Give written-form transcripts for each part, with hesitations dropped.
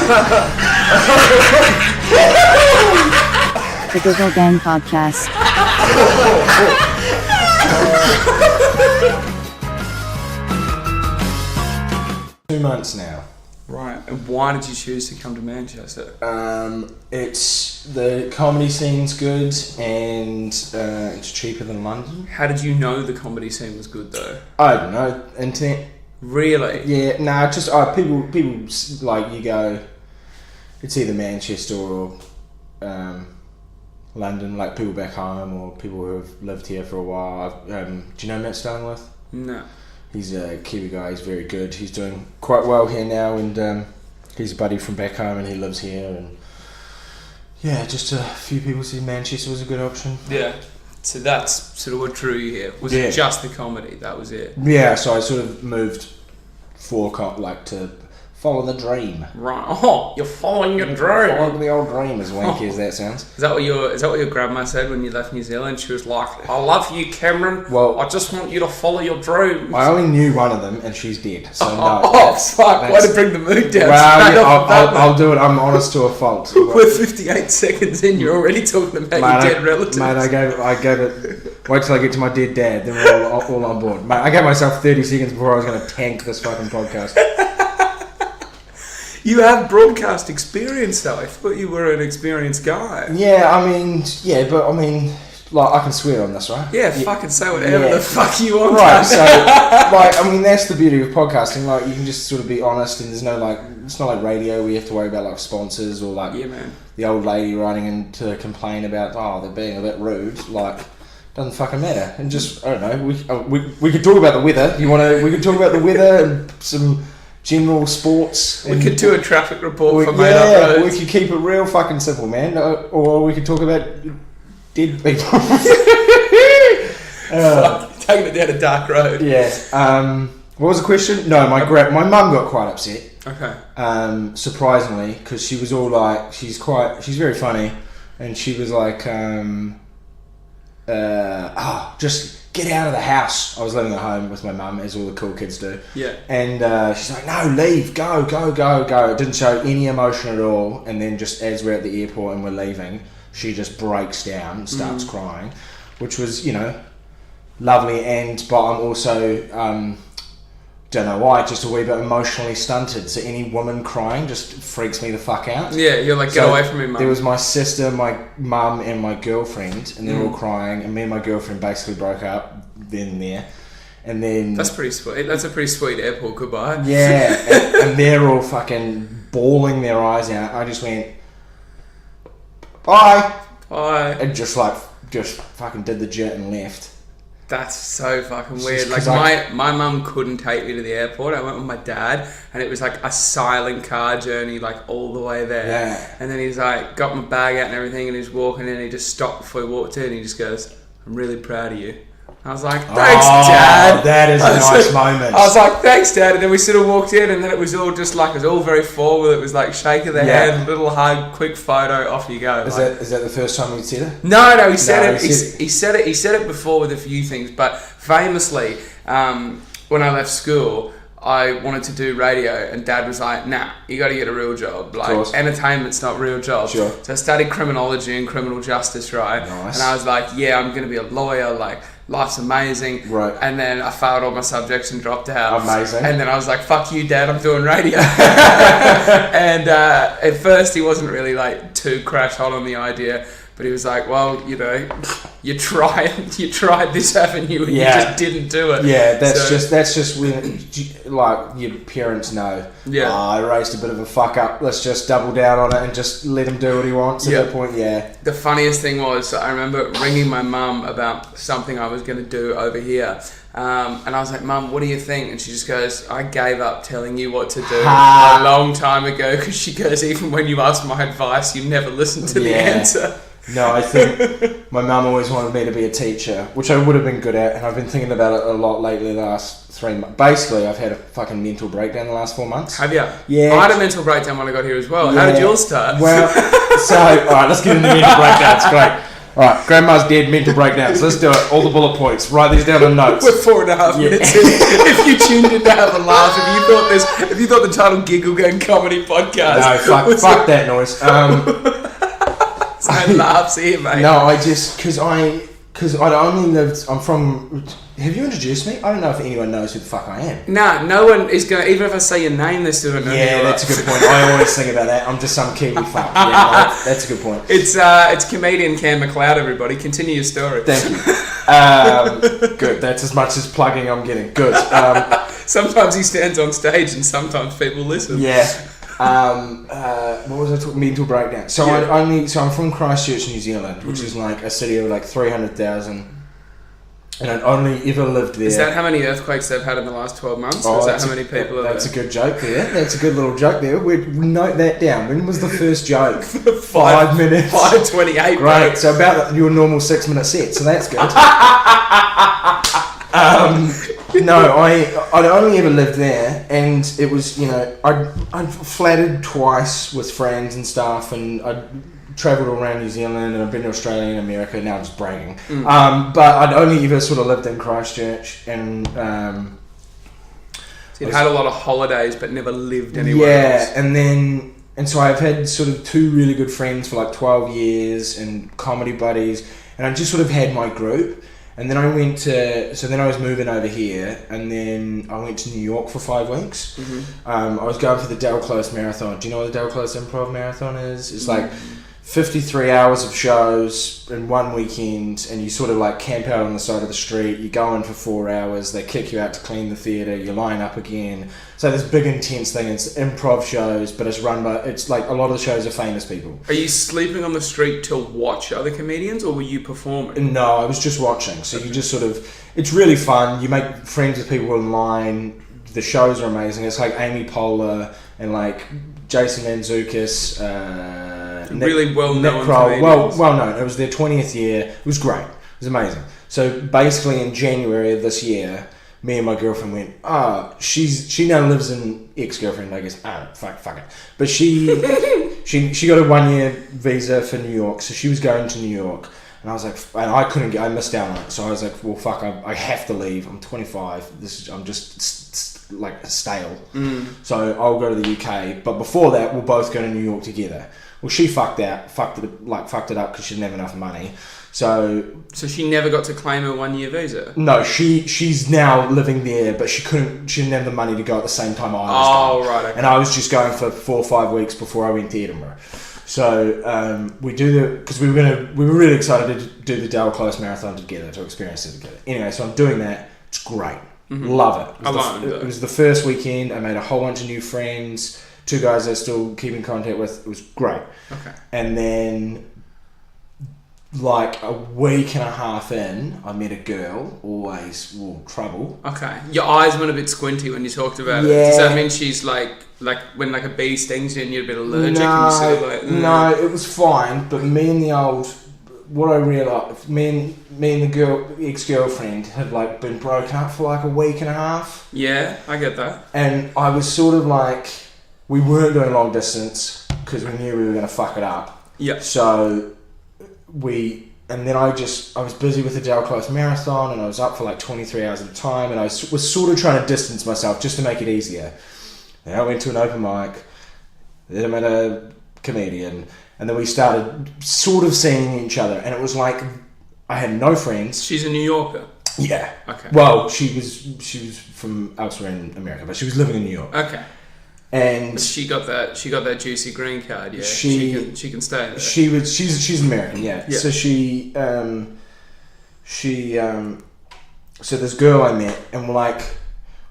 The Google Gang Podcast. 2 months now. Right, and why did you choose to come to Manchester? It's the comedy scene's good and it's cheaper than London. How did you know the comedy scene was good though? I don't know, internet. Really? Yeah, nah, just people like you go. It's either Manchester or London, like people back home or people who have lived here for a while. Do you know Matt Stallingworth? No. He's a Kiwi guy, he's very good. He's doing quite well here now, and he's a buddy from back home and he lives here. And yeah, just a few people said Manchester was a good option. Yeah. So that's sort of what drew you here. Was it just the comedy? That was it? Yeah, so I sort of moved to follow the dream. Right. Oh, you're following your dream. Following the old dream, as wanky as that sounds. Is that what your grandma said when you left New Zealand? She was like, "I love you, Cameron. Well, I just want you to follow your dreams." I only knew one of them, and she's dead. So no. Fuck! Way to bring the mood down. Well, yeah, I'll do it. I'm honest to a fault. We're 58 seconds in. You're already talking about your dead relatives. Mate, I gave it. Wait till I get to my dead dad. Then we're all on board. Mate, I gave myself 30 seconds before I was going to tank this fucking podcast. You have broadcast experience though. I thought you were an experienced guy. Yeah, but like I can swear on this, right? Yeah, fucking say whatever the fuck you want. Right, so that's the beauty of podcasting. Like you can just sort of be honest, and there's no it's not like radio where you have to worry about like sponsors or like the old lady writing in to complain about they're being a bit rude. Like doesn't fucking matter. And just I don't know. We could talk about the weather. We could talk about the weather and some general sports. We could do a traffic report for made up roads. We could keep it real fucking simple, man. Or we could talk about dead people. Taking it down a dark road. Yeah. What was the question? No, my mum got quite upset. Okay. Surprisingly, because she was all like, she's very funny, and she was like, just get out of the house. I was living at home with my mum, as all the cool kids do. Yeah. And she's like, no, leave, go. It didn't show any emotion at all. And then just as we're at the airport and we're leaving, she just breaks down, starts crying, which was, lovely. But I'm also, don't know why, just a wee bit emotionally stunted. So any woman crying just freaks me the fuck out. Yeah, you're like, get away from me, mum. There was my sister, my mum, and my girlfriend, and they're all crying. And me and my girlfriend basically broke up then and there. And then that's pretty sweet. That's a pretty sweet airport goodbye. Yeah, and they're all fucking bawling their eyes out. I just went, bye, and just fucking did the jit and left. That's so fucking weird. Like my mum couldn't take me to the airport. I went with my dad, and it was like a silent car journey, like all the way there. Yeah. And then he's like, got my bag out and everything, and he's walking in. And he just stopped before he walked in. And he just goes, "I'm really proud of you." I was like, thanks, Dad. That is a nice moment. I was like, thanks, Dad. And then we sort of walked in, and then it was all just like, it was all very formal. It was like, shake of the hand, little hug, quick photo, off you go. Is that the first time you'd said it? No, he said it. He said it before with a few things, but famously, when I left school, I wanted to do radio, and Dad was like, nah, you got to get a real job. Like, entertainment's not real job. Sure. So I studied criminology and criminal justice, right? Nice. And I was like, yeah, I'm going to be a lawyer, like, life's amazing. Right. And then I failed all my subjects and dropped out. Amazing. And then I was like, fuck you, Dad, I'm doing radio. And at first he wasn't really like too crash hot on the idea, but he was like, well, you tried this avenue and you just didn't do it. Yeah, that's just when like your parents know. Yeah. I raised a bit of a fuck up. Let's just double down on it and just let him do what he wants. At that point, yeah. The funniest thing was, I remember ringing my mum about something I was going to do over here. And I was like, Mum, what do you think? And she just goes, I gave up telling you what to do a long time ago, because she goes, even when you ask my advice, you never listen to the answer. No, I think my mum always wanted me to be a teacher, which I would have been good at, and I've been thinking about it a lot lately the last 3 months. Basically, I've had a fucking mental breakdown the last 4 months. Have you? Yeah. I had a mental breakdown when I got here as well. Yeah. How did yours start? Well, so, alright, let's get into the mental breakdown. It's great. Alright, grandma's dead, mental breakdowns. Let's do it. All the bullet points. Write these down on notes. We're 4.5 minutes in. If you tuned in to have a laugh, if you thought the title Giggle Gang Comedy Podcast. No, fuck that noise. No laughs here, mate. No, I just, because I'd only lived, I'm from, have you introduced me? I don't know if anyone knows who the fuck I am. Nah, no one is going to, even if I say your name, they still don't know. Yeah, that's a good point. I always think about that. I'm just some Kiwi fuck. Yeah, that's a good point. It's comedian Cam McLeod, everybody. Continue your story. Thank you. Good. That's as much as plugging I'm getting. Good. Sometimes he stands on stage and sometimes people listen. Yeah. What was I talking? Mental breakdown. So I'm from Christchurch, New Zealand, which is like a city of like 300,000. And I'd only ever lived there. Is that how many earthquakes they've had in the last 12 months? Or is that how many people are there? That's a good joke there. That's a good little joke there. We'd note that down. When was the first joke? 5 minutes. 5:28. Great. So about your normal 6-minute set. So that's good. No, I'd only ever lived there, and it was, you know, I'd flattered twice with friends and stuff, and I'd travelled all around New Zealand, and I've been to Australia and America. Now I'm just bragging. But I'd only ever sort of lived in Christchurch, and so you'd had a lot of holidays, but never lived anywhere else. Yeah, and so I've had sort of 2 really good friends for like 12 years, and comedy buddies, and I just sort of had my group. And then I then I was moving over here, and then I went to New York for 5 weeks. I was going for the Dell Close Marathon. Do you know what the Dell Close Improv Marathon is? It's like 53 hours of shows in one weekend, and you sort of like camp out on the side of the street. You go in for 4 hours, they kick you out to clean the theatre, you line up again. So this big intense thing, it's improv shows, but it's like a lot of the shows are famous people. Are you sleeping on the street to watch other comedians, or were you performing? No, I was just watching. So you just sort of, it's really fun. You make friends with people online. The shows are amazing. It's like Amy Poehler and like Jason Mantzoukas, really well-known comedians. Well known. It was their 20th year. It was great. It was amazing. So basically in January of this year, me and my girlfriend went, she now lives in ex-girlfriend, I guess. Fuck it. But she got a 1-year visa for New York, so she was going to New York. And I was like, and I missed out on it. So I was like, well, fuck, I have to leave. I'm 25. I'm just like stale. So I'll go to the UK. But before that, we'll both go to New York together. Well, she fucked it up because she didn't have enough money. So she never got to claim her 1-year visa? No, she's now living there, but she didn't have the money to go at the same time I was going. Right, okay. And I was just going for 4 or 5 weeks before I went to Edinburgh. So because we were really excited to do the Dale Close Marathon together, to experience it together. Anyway, so I'm doing that. It's great. Love it. It was the first weekend. I made a whole bunch of new friends. 2 guys I still keep in contact with. It was great. Okay. And then, like a week and a half in, I met a girl. Trouble. Okay. Your eyes went a bit squinty when you talked about it. Does that mean she's like when like a bee stings you and you're a bit allergic? No, and you sort of like, no, it was fine. But me and what I realised, me and the ex-girlfriend had like been broken up for like a week and a half. Yeah, I get that. And I was sort of like, we weren't doing long distance because we knew we were going to fuck it up. Yeah. So and then I was busy with the Dale Close Marathon, and I was up for like 23 hours at a time, and I was sort of trying to distance myself just to make it easier. Then I went to an open mic, then I met a comedian, and then we started sort of seeing each other, and it was like I had no friends. She's a New Yorker? Yeah. Okay. Well, she was from elsewhere in America, but she was living in New York. Okay. And she got that juicy green card, yeah. She can stay there. She's American, yeah. So so this girl I met, and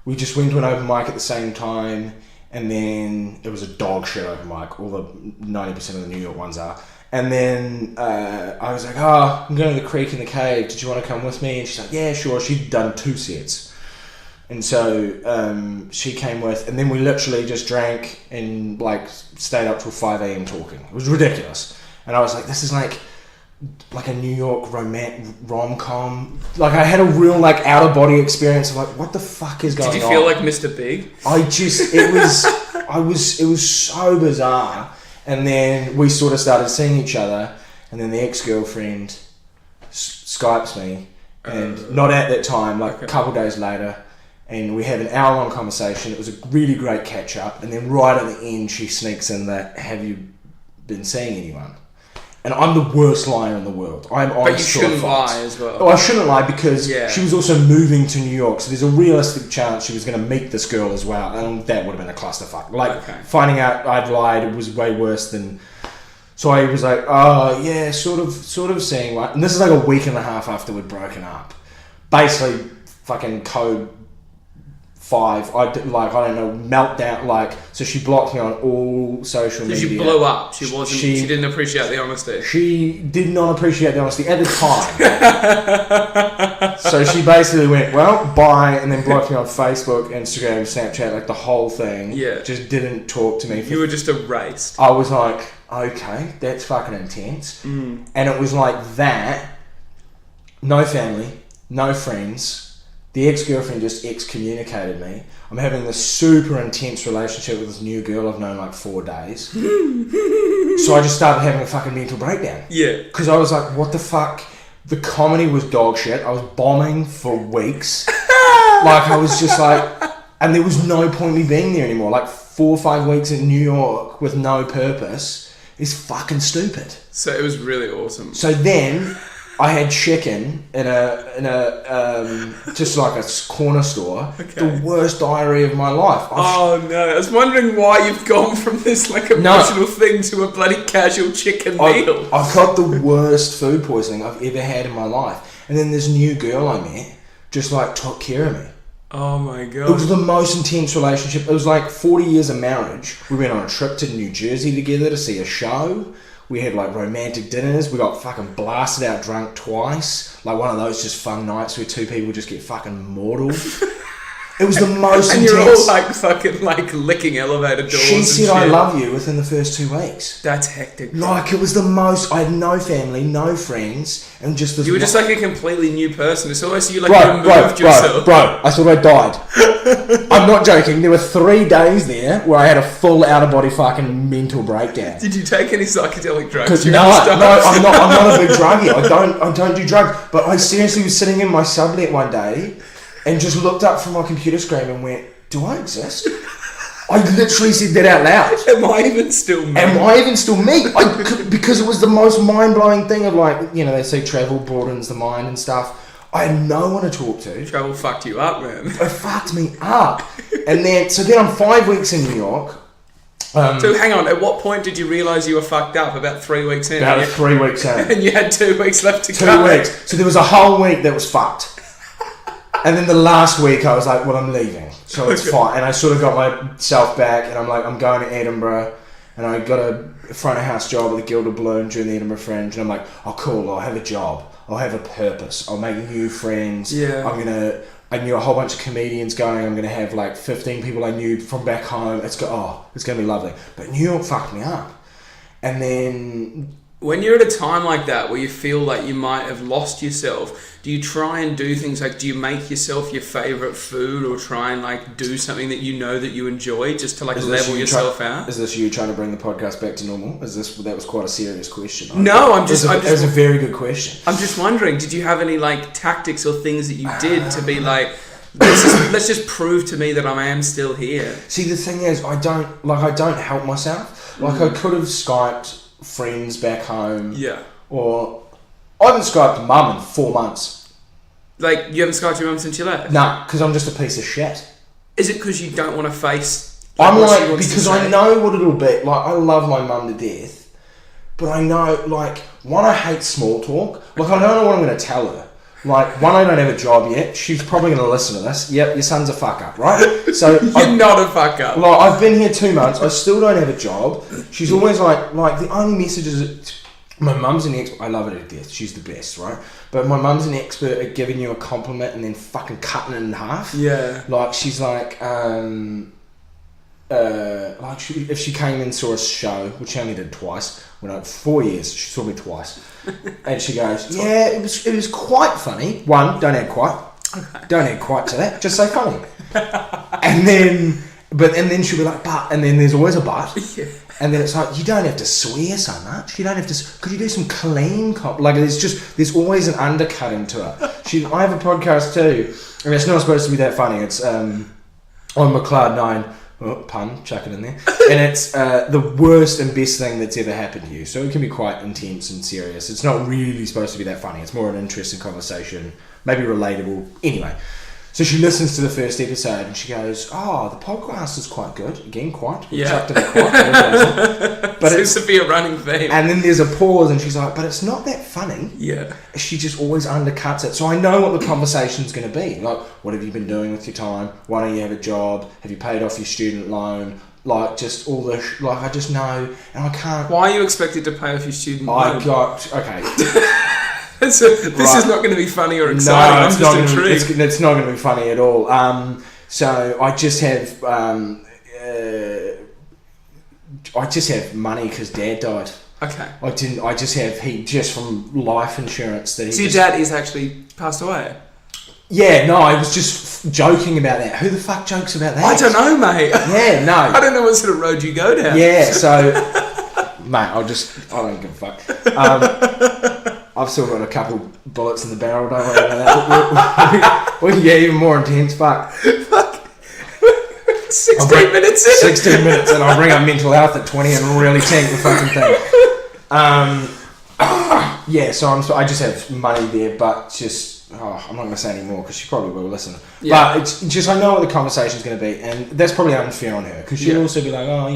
we just went to an open mic at the same time, and then it was a dog shit open mic. All the 90% of the New York ones are. And then I was like, I'm going to the creek in the cave. Did you want to come with me? And she's like, yeah, sure. She'd done 2 sets. And so she came with, and then we literally just drank and stayed up till 5 a.m. talking. It was ridiculous. And I was like, this is like a New York rom-com. I had a real out of body experience of what the fuck is going on? Did you feel like Mr. Big? It was so bizarre. And then we sort of started seeing each other, and then the ex-girlfriend Skypes me, and not at that time, like a couple days later, and we had an hour-long conversation. It was a really great catch-up, and then right at the end, she sneaks in that, have you been seeing anyone? And I'm the worst liar in the world. But you shouldn't lie as well. Oh, I shouldn't lie because she was also moving to New York, so there's a realistic chance she was going to meet this girl as well, and that would have been a clusterfuck. Like, finding out I'd lied was way worse than... So I was like, oh, yeah, sort of seeing one. And this is like a week and a half after we'd broken up. Basically, fucking code 5. I don't know, meltdown. Like, so she blocked me on all social media. Did you blow up? She didn't appreciate the honesty. She did not appreciate the honesty at the time. So she basically went, well, bye, and then blocked me on Facebook, Instagram, Snapchat, like the whole thing. Yeah. Just didn't talk to me. You were just erased. I was like, okay, that's fucking intense. And it was like that. No family, no friends. The ex-girlfriend just excommunicated me. I'm having this super intense relationship with this new girl I've known like 4 days. So I just started having a fucking mental breakdown. Yeah. Because I was like, what the fuck? The comedy was dog shit. I was bombing for weeks. Like, I was just like... And there was no point me being there anymore. Like, 4 or 5 weeks in New York with no purpose is fucking stupid. So it was really awesome. So then... I had chicken in a just like a corner store. The worst diarrhea of my life. Oh no! I was wondering why you've gone from this like emotional thing to a bloody casual chicken meal. I've got the worst food poisoning I've ever had in my life. And then this new girl I met just like took care of me. Oh my god! It was the most intense relationship. It was like 40 years of marriage. We went on a trip to New Jersey together to see a show. We had like romantic dinners. We got fucking blasted out drunk twice. Like one of those just fun nights where two people just get fucking mortal. It was the most and intense. And you're all like fucking like licking elevator doors. She said I love you within the first 2 weeks. That's hectic. Bro. Like it was the most. I had no family, no friends, and just this. You were just like a completely new person. It's almost you like removed yourself. Bro, I thought I died. I'm not joking. There were 3 days there where I had a full out of body fucking mental breakdown. Did you take any psychedelic drugs? No, I'm not a big druggie. I don't do drugs. But I seriously was sitting in my sublet one day and just looked up from my computer screen and went, do I exist? I literally said that out loud. Am I even still me? Because it was the most mind-blowing thing of like, you know, they say travel broadens the mind and stuff. I had no one to talk to. Travel fucked you up, man. It fucked me up. And then I'm 5 weeks in New York. So hang on, at what point did you realise you were fucked up? About 3 weeks in? About 3 weeks in. And you had 2 weeks left to go. 2 weeks. So there was a whole week that was fucked. And then the last week I was like, well, I'm leaving. So it's fine. And I sort of got myself back and I'm like, I'm going to Edinburgh. And I got a front of house job at the Guild of Balloon during the Edinburgh Fringe. And I'm like, oh cool, I'll have a job. I'll have a purpose. I'll make new friends. Yeah. I knew a whole bunch of comedians going. I'm going to have like 15 people I knew from back home. It's going to be lovely. But New York fucked me up. And then... When you're at a time like that where you feel like you might have lost yourself, do you try and do things like, do you make yourself your favourite food or try and like do something that you know that you enjoy just to like level yourself out? Is this you trying to bring the podcast back to normal? That was quite a serious question. No, it was a very good question. I'm just wondering, did you have any like tactics or things that you did to be like, let's just prove to me that I am still here? See, the thing is, I don't help myself. Like I could have Skyped friends back home. Yeah. Or I haven't Skyped mum in 4 months. Like, you haven't Skyped your mum since you left? No, because I'm just a piece of shit. Is it because you don't want to face... I'm like, because I know what it'll be. Like, I love my mum to death. But I know, like, one, I hate small talk. Like, I don't know what I'm going to tell her. Like, one, I don't have a job yet. She's probably going to listen to this. Yep, your son's a fuck up, right? So You're not a fuck up. Like, I've been here 2 months. I still don't have a job. She's always like the only messages... My mum's an expert. I love her to death. She's the best, right? But my mum's an expert at giving you a compliment and then fucking cutting it in half. Yeah. Like, she's like... if she came and saw a show, which she only did twice, 4 years, she saw me twice, and she goes, "Yeah, it was quite funny." One, don't add quite, don't add quite to that. Just say funny, and then she'll be like, "But," and then there's always a but, yeah. And then it's like, you don't have to swear so much. You don't have to. Could you do some clean like there's always an undercutting to it. I have a podcast too. I mean, it's not supposed to be that funny. It's on McLeod 9. Oh, pun, chuck it in there. And it's the worst and best thing that's ever happened to you. So it can be quite intense and serious. It's not really supposed to be that funny. It's more an interesting conversation, maybe relatable. Anyway, so she listens to the first episode and she goes, "Oh, the podcast is quite good." Again, quite. Yeah. Chucked it quite. But seems to be a running theme. And then there's a pause and she's like, "But it's not that funny." Yeah. She just always undercuts it. So I know what the conversation's going to be. Like, what have you been doing with your time? Why don't you have a job? Have you paid off your student loan? Like, just all the... I just know, and I can't... Why are you expected to pay off your student loan? Okay. This is not going to be funny or exciting. No, I'm just intrigued. It's not going to be funny at all. So I just have... I just have money because Dad died. Okay. I just have just from life insurance that he. So your dad is actually passed away? Yeah, no, I was just joking about that. Who the fuck jokes about that? I don't know, mate. Yeah, no. I don't know what sort of road you go down. Yeah, so mate, I don't give a fuck. I've still got a couple bullets in the barrel, don't worry about that. We can get even more intense, fuck. 16 minutes in. 16 minutes and I'll bring up mental health at 20 and really tank the fucking thing. Yeah, so I just have money there, but just I'm not going to say any more because she probably will listen. Yeah. But it's just I know what the conversation's going to be, and that's probably unfair on her because she'll also be like, oh,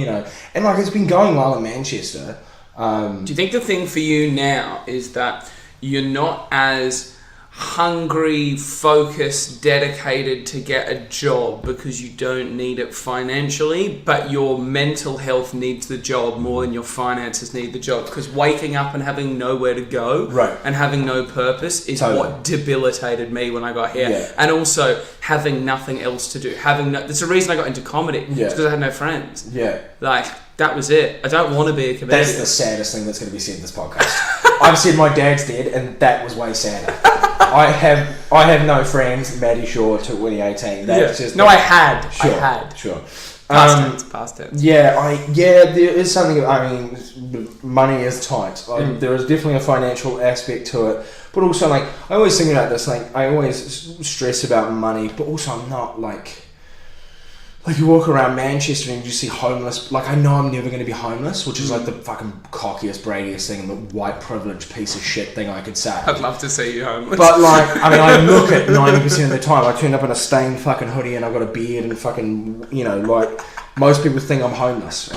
and like it's been going well in Manchester. Do you think the thing for you now is that you're not as hungry, focused, dedicated to get a job because you don't need it financially, but your mental health needs the job more than your finances need the job? Because waking up and having nowhere to go and having no purpose is what debilitated me when I got here. Yeah. And also having nothing else to do. That's the reason I got into comedy. Yeah. Because I had no friends. Yeah. Like, that was it. I don't want to be a comedian. That's the saddest thing that's going to be said in this podcast. I've said my dad's dead, and that was way sadder. I have no friends. Maddie Shaw took Winnie 18. That's just... No, I had. Sure. Past tense. Yeah, there is something... I mean, money is tight. There is definitely a financial aspect to it. But also, like, I always think about this, like, I always stress about money, but also I'm not, like you walk around Manchester and you see homeless. Like, I know I'm never going to be homeless, which is like the fucking cockiest, bradiest thing and the white privilege piece of shit thing I could say. I'd love to see you homeless. But like, I mean, I look at 90% of the time, I turn up in a stained fucking hoodie and I've got a beard and fucking, like, most people think I'm homeless.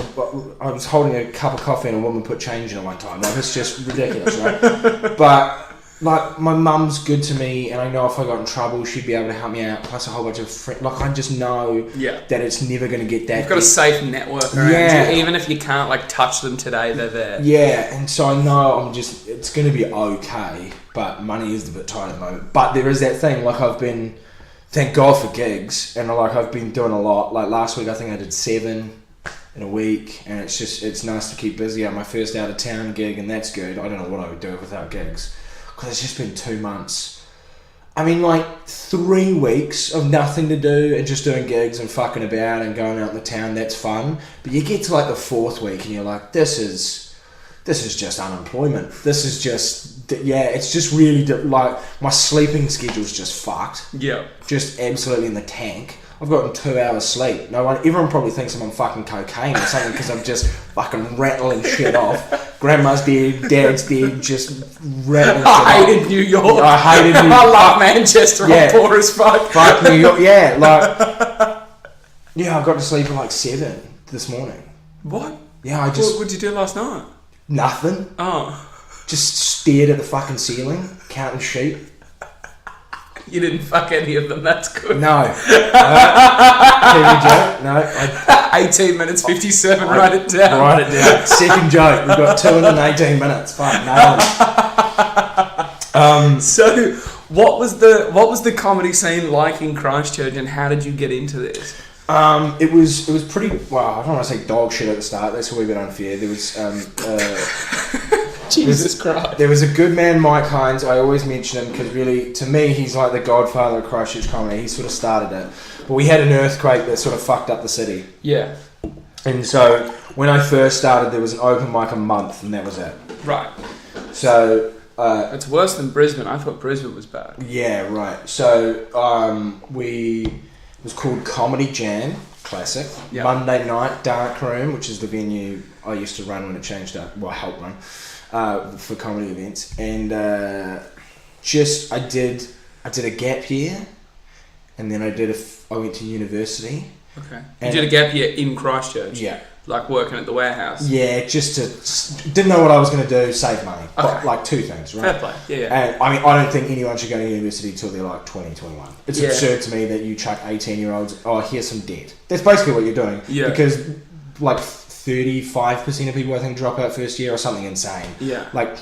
I was holding a cup of coffee and a woman put change in it one time. Like, it's just ridiculous, right? But... like, my mum's good to me, and I know if I got in trouble, she'd be able to help me out, plus a whole bunch of friends. Like, I just know that it's never going to get that. You've got a safe network around you. Even if you can't, like, touch them today, they're there. Yeah, and so I know it's going to be okay, but money is a bit tight at the moment. But there is that thing, like, thank God for gigs, and, like, I've been doing a lot. Like, last week, I think I did 7 in a week, and it's nice to keep busy. I had my first out-of-town gig, and that's good. I don't know what I would do without gigs. Because it's just been 2 months. I mean, like, 3 weeks of nothing to do and just doing gigs and fucking about and going out in the town, that's fun. But you get to, like, the 4th week and you're like, this is just unemployment. This is just, it's just really, like, my sleeping schedule's just fucked. Yeah. Just absolutely in the tank. I've gotten 2 hours sleep. Everyone probably thinks I'm on fucking cocaine or something because I'm just fucking rattling shit off. Grandma's dead, Dad's dead, just rattling shit off. I hated New York. I hated New York. I love Manchester. I'm poor as fuck. Fuck New York. Yeah, I got to sleep at like 7 this morning. What? Yeah, what did you do last night? Nothing. Oh. Just stared at the fucking ceiling, counting sheep. You didn't fuck any of them, that's good. No. TV joke? No. 18 minutes 57, write it down. Write it down. Second joke, we've got 218 minutes. Fuck, nailed it. So, what was the comedy scene like in Christchurch, and how did you get into this? It was pretty, well, I don't want to say dog shit at the start, that's a wee bit unfair. There was, Jesus Christ. There was a good man, Mike Hines. I always mention him because really, to me, he's like the godfather of Christchurch comedy. He sort of started it. But we had an earthquake that sort of fucked up the city. Yeah. And so when I first started, there was an open mic a month, and that was it. Right. So it's worse than Brisbane. I thought Brisbane was bad. Yeah, right. So it was called Comedy Jam Classic. Yep. Monday night, Dark Room, which is the venue I used to run when it changed up. Well, help run for comedy events. And I did a gap year, and then I went to university. Okay. You did a gap year in Christchurch? Yeah. Like working at the warehouse? Yeah, didn't know what I was going to do, save money. Okay. But, like, two things, right? Fair play, yeah. And, I mean, I don't think anyone should go to university until they're like 20, 21. It's absurd to me that you chuck 18-year-olds, here's some debt. That's basically what you're doing. Yeah. Because, like, 35% of people, I think, drop out first year or something insane. Yeah. Like,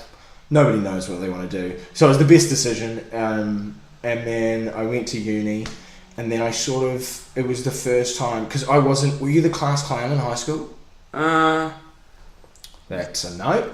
nobody knows what they want to do. So it was the best decision. And then I went to uni. And then it was the first time, because were you the class clown in high school? That's a no.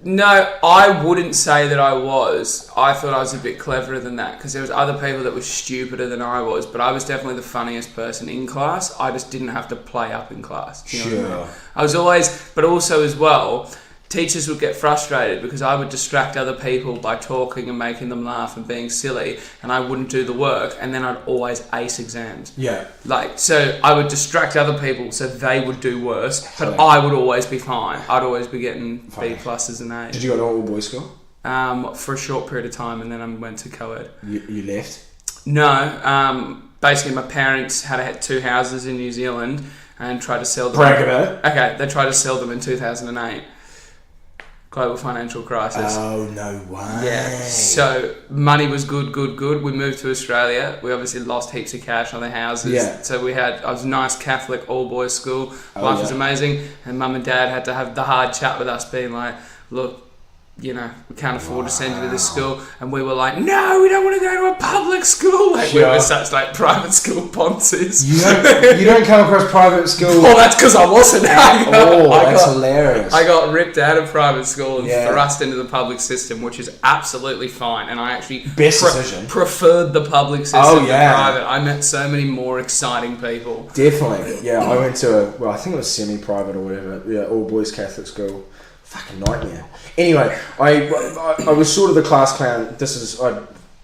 No, I wouldn't say that I was. I thought I was a bit cleverer than that, because there was other people that were stupider than I was, but I was definitely the funniest person in class. I just didn't have to play up in class. Do you know what I mean? I was always, but also as well, teachers would get frustrated because I would distract other people by talking and making them laugh and being silly, and I wouldn't do the work, and then I'd always ace exams. Yeah. So I would distract other people so they would do worse, but I would always be fine. I'd always be getting B pluses and A's. Did you go to all boys school? For a short period of time, and then I went to co-ed. You left? No. Basically, my parents had 2 houses in New Zealand and tried to sell them. Brag about it. Okay, they tried to sell them in 2008. Global financial crisis. Oh, no way. Yeah. So money was good. We moved to Australia. We obviously lost heaps of cash on the houses. Yeah. So I was a nice Catholic all boys school. Life was amazing. And mum and dad had to have the hard chat with us, being like, look, we can't afford to send you to this school. And we were like, no, we don't want to go to a public school. Like, we were such private school ponces. You don't come across private school. Well, that's because I wasn't. That's hilarious. I got ripped out of private school and thrust into the public system, which is absolutely fine. And I actually preferred the public system to private. I met so many more exciting people. Definitely. Yeah, I went to I think it was semi-private or whatever. Yeah, all boys Catholic school. Fucking nightmare. Anyway, I was sort of the class clown. I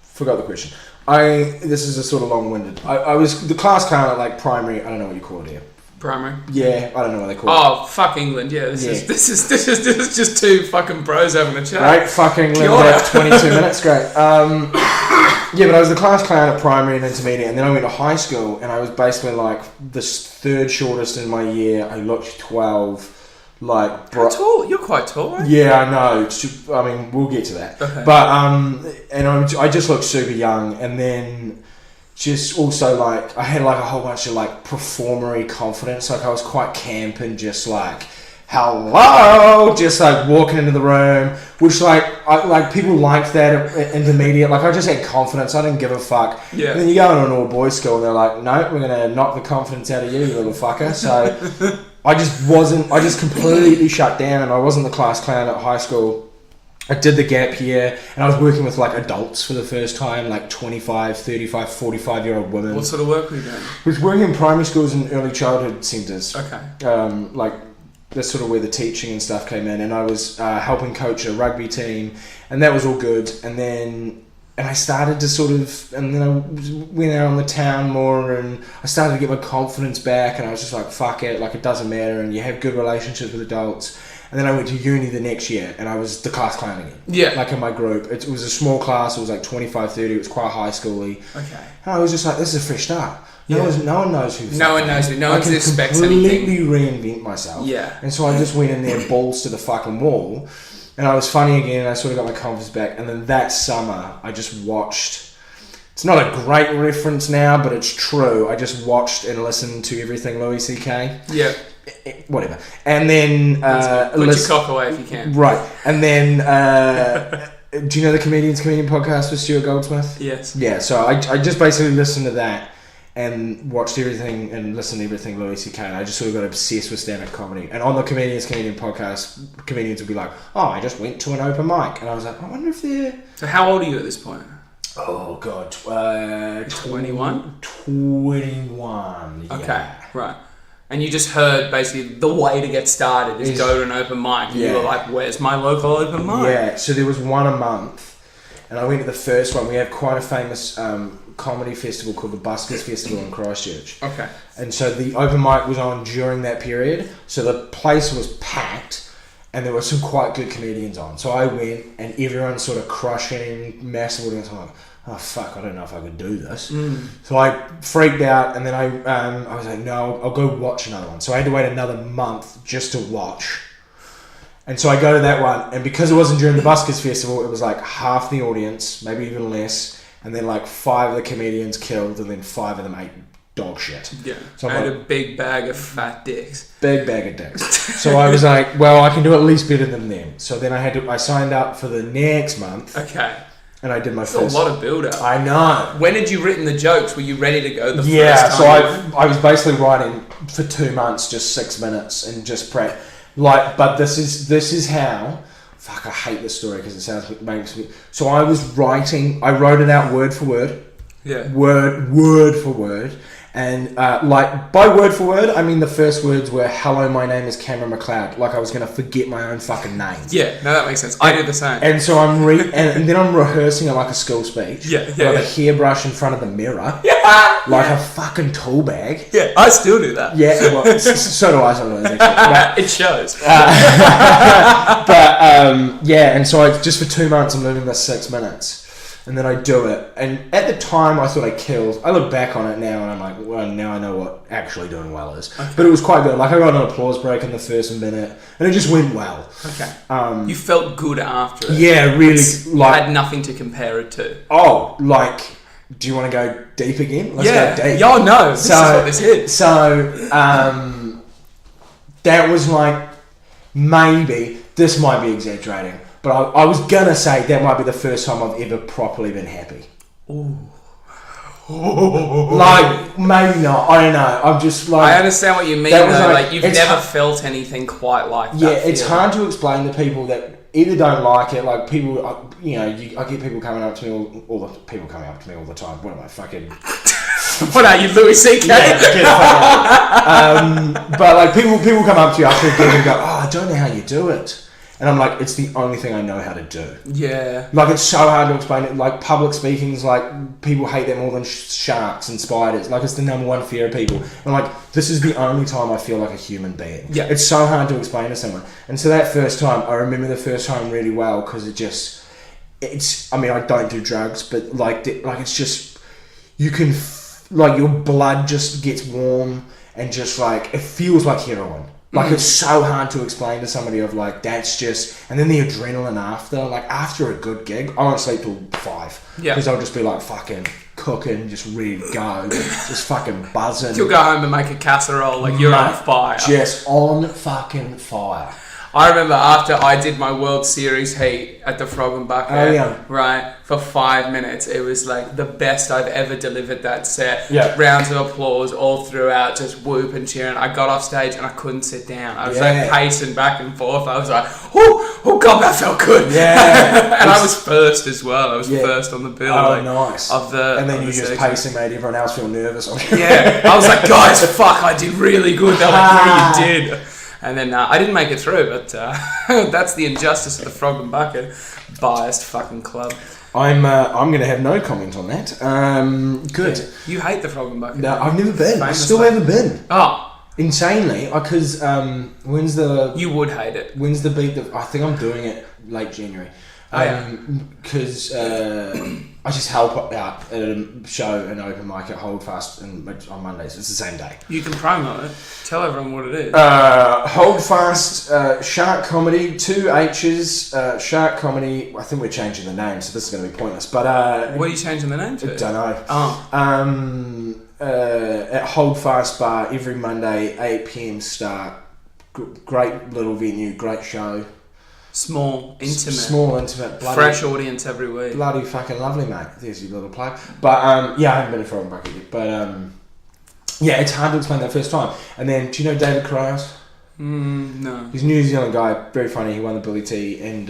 forgot the question. This is a sort of long-winded. I was the class clown at primary. I don't know what you call it here. Primary. Yeah, I don't know what they call it. Oh, fuck England. Yeah, this is just two fucking bros having a chat. Great, fuck England. That's 22 minutes. Great. Yeah, but I was the class clown at primary and intermediate, and then I went to high school, and I was basically the third shortest in my year. I looked 12. How tall? You're quite tall, right? Yeah, I know. I mean, we'll get to that. Okay. But and I just looked super young, and then just also I had a whole bunch of performery confidence. I was quite camp and just hello, just walking into the room, which people liked that at intermediate. I just had confidence. I didn't give a fuck. Yeah. And then you go into an all boys school, and they're like, no, we're gonna knock the confidence out of you, you little fucker. So. I just completely shut down, and I wasn't the class clown at high school. I did the gap year, and I was working with adults for the first time, 25, 35, 45-year-old women. What sort of work were you doing? I was working in primary schools and early childhood centres. Okay. That's sort of where the teaching and stuff came in, and I was helping coach a rugby team, and that was all good. And I started to and then I went out on the town more, and I started to get my confidence back, and I was just like, fuck it, it doesn't matter, and you have good relationships with adults. And then I went to uni the next year, and I was the class clown again. Yeah. In my group. It was a small class, it was 25, 30, it was quite high schooly. Okay. And I was just like, this is a fresh start. No one knows who. No one knows me. No one expects anything. I can completely reinvent myself. Yeah. And so I just went in there balls to the fucking wall. And I was funny again, and I sort of got my confidence back. And then that summer, I just watched... It's not a great reference now, but it's true. I just watched and listened to everything Louis C.K. Yeah. Whatever. And then... put your cock away if you can. Right. And then... do you know the Comedian podcast with Stuart Goldsmith? Yes. Yeah, so I just basically listened to that and watched everything and listened to everything Louis C.K. and I just sort of got obsessed with stand-up comedy. And on the Comedian podcast, comedians would be like, oh, I just went to an open mic. And I was like, I wonder if they're... So how old are you at this point? Oh, God. 21? 21, yeah. Okay, right. And you just heard basically the way to get started is go to an open mic. And you were like, where's my local open mic? Yeah, so there was one a month, and I went to the first one. We have quite a famous comedy festival called the Buskers Festival in Christchurch. Okay. And so the open mic was on during that period, so the place was packed, and there were some quite good comedians on. So I went, and everyone's sort of crushing, massive audience. I'm like, oh fuck, I don't know if I could do this. So I freaked out, and then I was like, no, I'll go watch another one. So I had to wait another month just to watch. And so I go to that one, and because it wasn't during the Buskers Festival, it was like half the audience, maybe even less, and then like 5 of the comedians killed, and then 5 of them ate dog shit. Yeah. So I had a big bag of fat dicks. Big bag of dicks. So I was like, well, I can do at least better than them. So then I signed up for the next month. Okay. And I did my That's first. a lot of build-up. I know. When had you written the jokes? Were you ready to go the first time? Yeah, so I was basically writing for 2 months, just 6 minutes, and just prep. Like, but this is how. Fuck, I hate this story because it makes me. So I was writing. I wrote it out word for word. Yeah. Word for word. And like by word for word, I mean the first words were "Hello, my name is Cameron McLeod." Like I was gonna forget my own fucking name. Yeah, no, that makes sense. I do the same. And so and then I'm rehearsing it like a school speech. Yeah. With a hairbrush in front of the mirror. Like a fucking tool bag. Yeah, I still do that. Yeah, well, so do I sometimes actually. It shows. Yeah, and so I just for 2 months I'm learning this 6 minutes. And then I do it. And at the time, I thought I killed. I look back on it now, and I'm like, well, now I know what actually doing well is. Okay. But it was quite good. Like, I got an applause break in the first minute, and it just went well. Okay. You felt good after it. Yeah, really. You had nothing to compare it to. Oh, like, do you want to go deep again? Let's go deep. Oh, no. This is what this is. So, that was like, maybe, this might be exaggerating, but I was going to say that might be the first time I've ever properly been happy. Ooh. Like, maybe not. I don't know. I'm just like... I understand what you mean, though. Like you've never felt anything quite like that. Yeah, it's hard to explain to people that either don't like it, like people... You know, I get people coming up to me, all the people coming up to me all the time. What am I, fucking... What are you, Louis C.K.? Yeah, but like people come up to you after a gig and go, oh, I don't know how you do it. And I'm like, it's the only thing I know how to do. Yeah. Like, it's so hard to explain it. Like, public speaking's like, people hate that more than sharks and spiders. Like, it's the number one fear of people. And I'm like, this is the only time I feel like a human being. Yeah. It's so hard to explain to someone. And so that first time, I remember the first time really well because I mean, I don't do drugs, but like it's just, you can, like, your blood just gets warm and just like, it feels like heroin. Like, it's so hard to explain to somebody of, like, that's just... And then the adrenaline after. Like, after a good gig, I won't sleep till 5. Yeah. Because I'll just be, like, fucking cooking, just ready to go. Just fucking buzzing. You'll go home and make a casserole like you're on fire. Just on fucking fire. I remember after I did my World Series heat at the Frog and Bucket, right, for 5 minutes, it was like the best I've ever delivered that set. Yeah. Rounds of applause all throughout, just whoop and cheering. I got off stage and I couldn't sit down. I was like pacing back and forth. I was like, oh God, that felt good. Yeah. And I was first as well. I was first on the bill. Oh, nice. And then you just pacing made everyone else feel nervous. Yeah. I was like, guys, fuck, I did really good. They're like, yeah, you did. And then I didn't make it through, but that's the injustice of the Frog and Bucket. Biased fucking club. I'm going to have no comment on that. Good. Yeah. You hate the Frog and Bucket. No, I've never been. I still haven't been. Oh. Insanely. Because when's the... You would hate it. When's the beat? I think I'm doing it late January. Because I just help out at a show, an open mic at Holdfast on Mondays. It's the same day. You can promo it. Tell everyone what it is. Holdfast, Shark Comedy, 2 H's, Shark Comedy. I think we're changing the name, so this is going to be pointless. But what are you changing the name to? I don't know. Oh. At Holdfast Bar every Monday, 8 p.m. start. Great little venue, great show. Small, intimate, bloody, fresh audience every week. Bloody fucking lovely, mate. There's your little plug. But yeah, I haven't been a Frog and Bucket yet. But yeah, it's hard to explain that first time. And then, do you know David Crouse? No. He's a New Zealand guy, very funny. He won the Billy T, and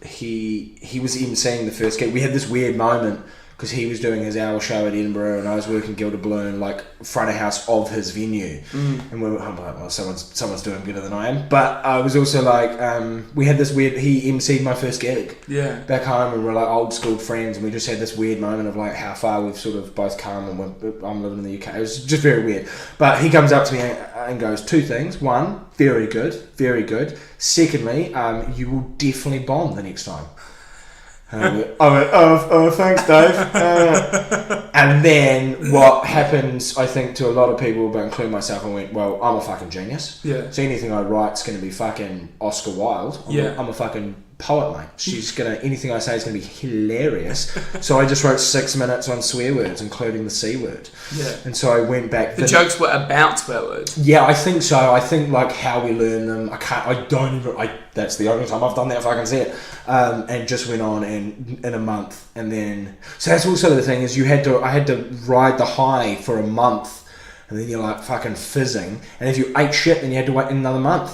he was emceeing the first gig. We had this weird moment because he was doing his hour show at Edinburgh and I was working Gilda Balloon, like front of house of his venue. And we were like, well, someone's doing better than I am. But I was also like, we had this weird, he emceed my first gig back home, and we're like old school friends, and we just had this weird moment of like how far we've sort of both come, and I'm living in the UK. It was just very weird. But he comes up to me and goes, 2 things. 1, very good, very good. Secondly, you will definitely bomb the next time. I went, oh, thanks, Dave. And then what happens, I think, to a lot of people, but including myself, I went, well, I'm a fucking genius. Yeah. So anything I write's going to be fucking Oscar Wilde. I'm a fucking poet, mate. Anything I say is going to be hilarious. So I just wrote 6 minutes on swear words, including the C word. Yeah. And so I went back. The jokes were about swear words. Yeah, I think so. I think like how we learn them. That's the only time I've done that, if I can see it. And just went on in a month, and then so that's also the thing is I had to ride the high for a month, and then you're like fucking fizzing, and if you ate shit, then you had to wait another month.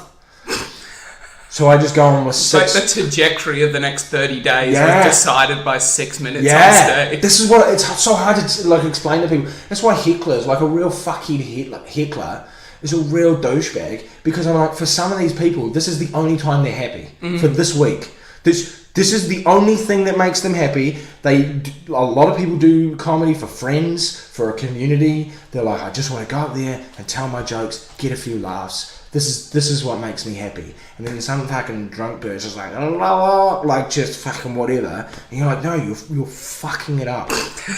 So I just go on with 6. Like the trajectory of the next 30 days was decided by 6 minutes on stage. This is what it's so hard to like explain to people. That's why hecklers, like a real fuckhead heckler, is a real douchebag, because I'm like, for some of these people, this is the only time they're happy for this week. This is the only thing that makes them happy. A lot of people do comedy for friends, for a community. They're like, I just want to go up there and tell my jokes, get a few laughs. This is what makes me happy. And then some fucking drunk bitch is like just fucking whatever. And you're like, no, you're fucking it up.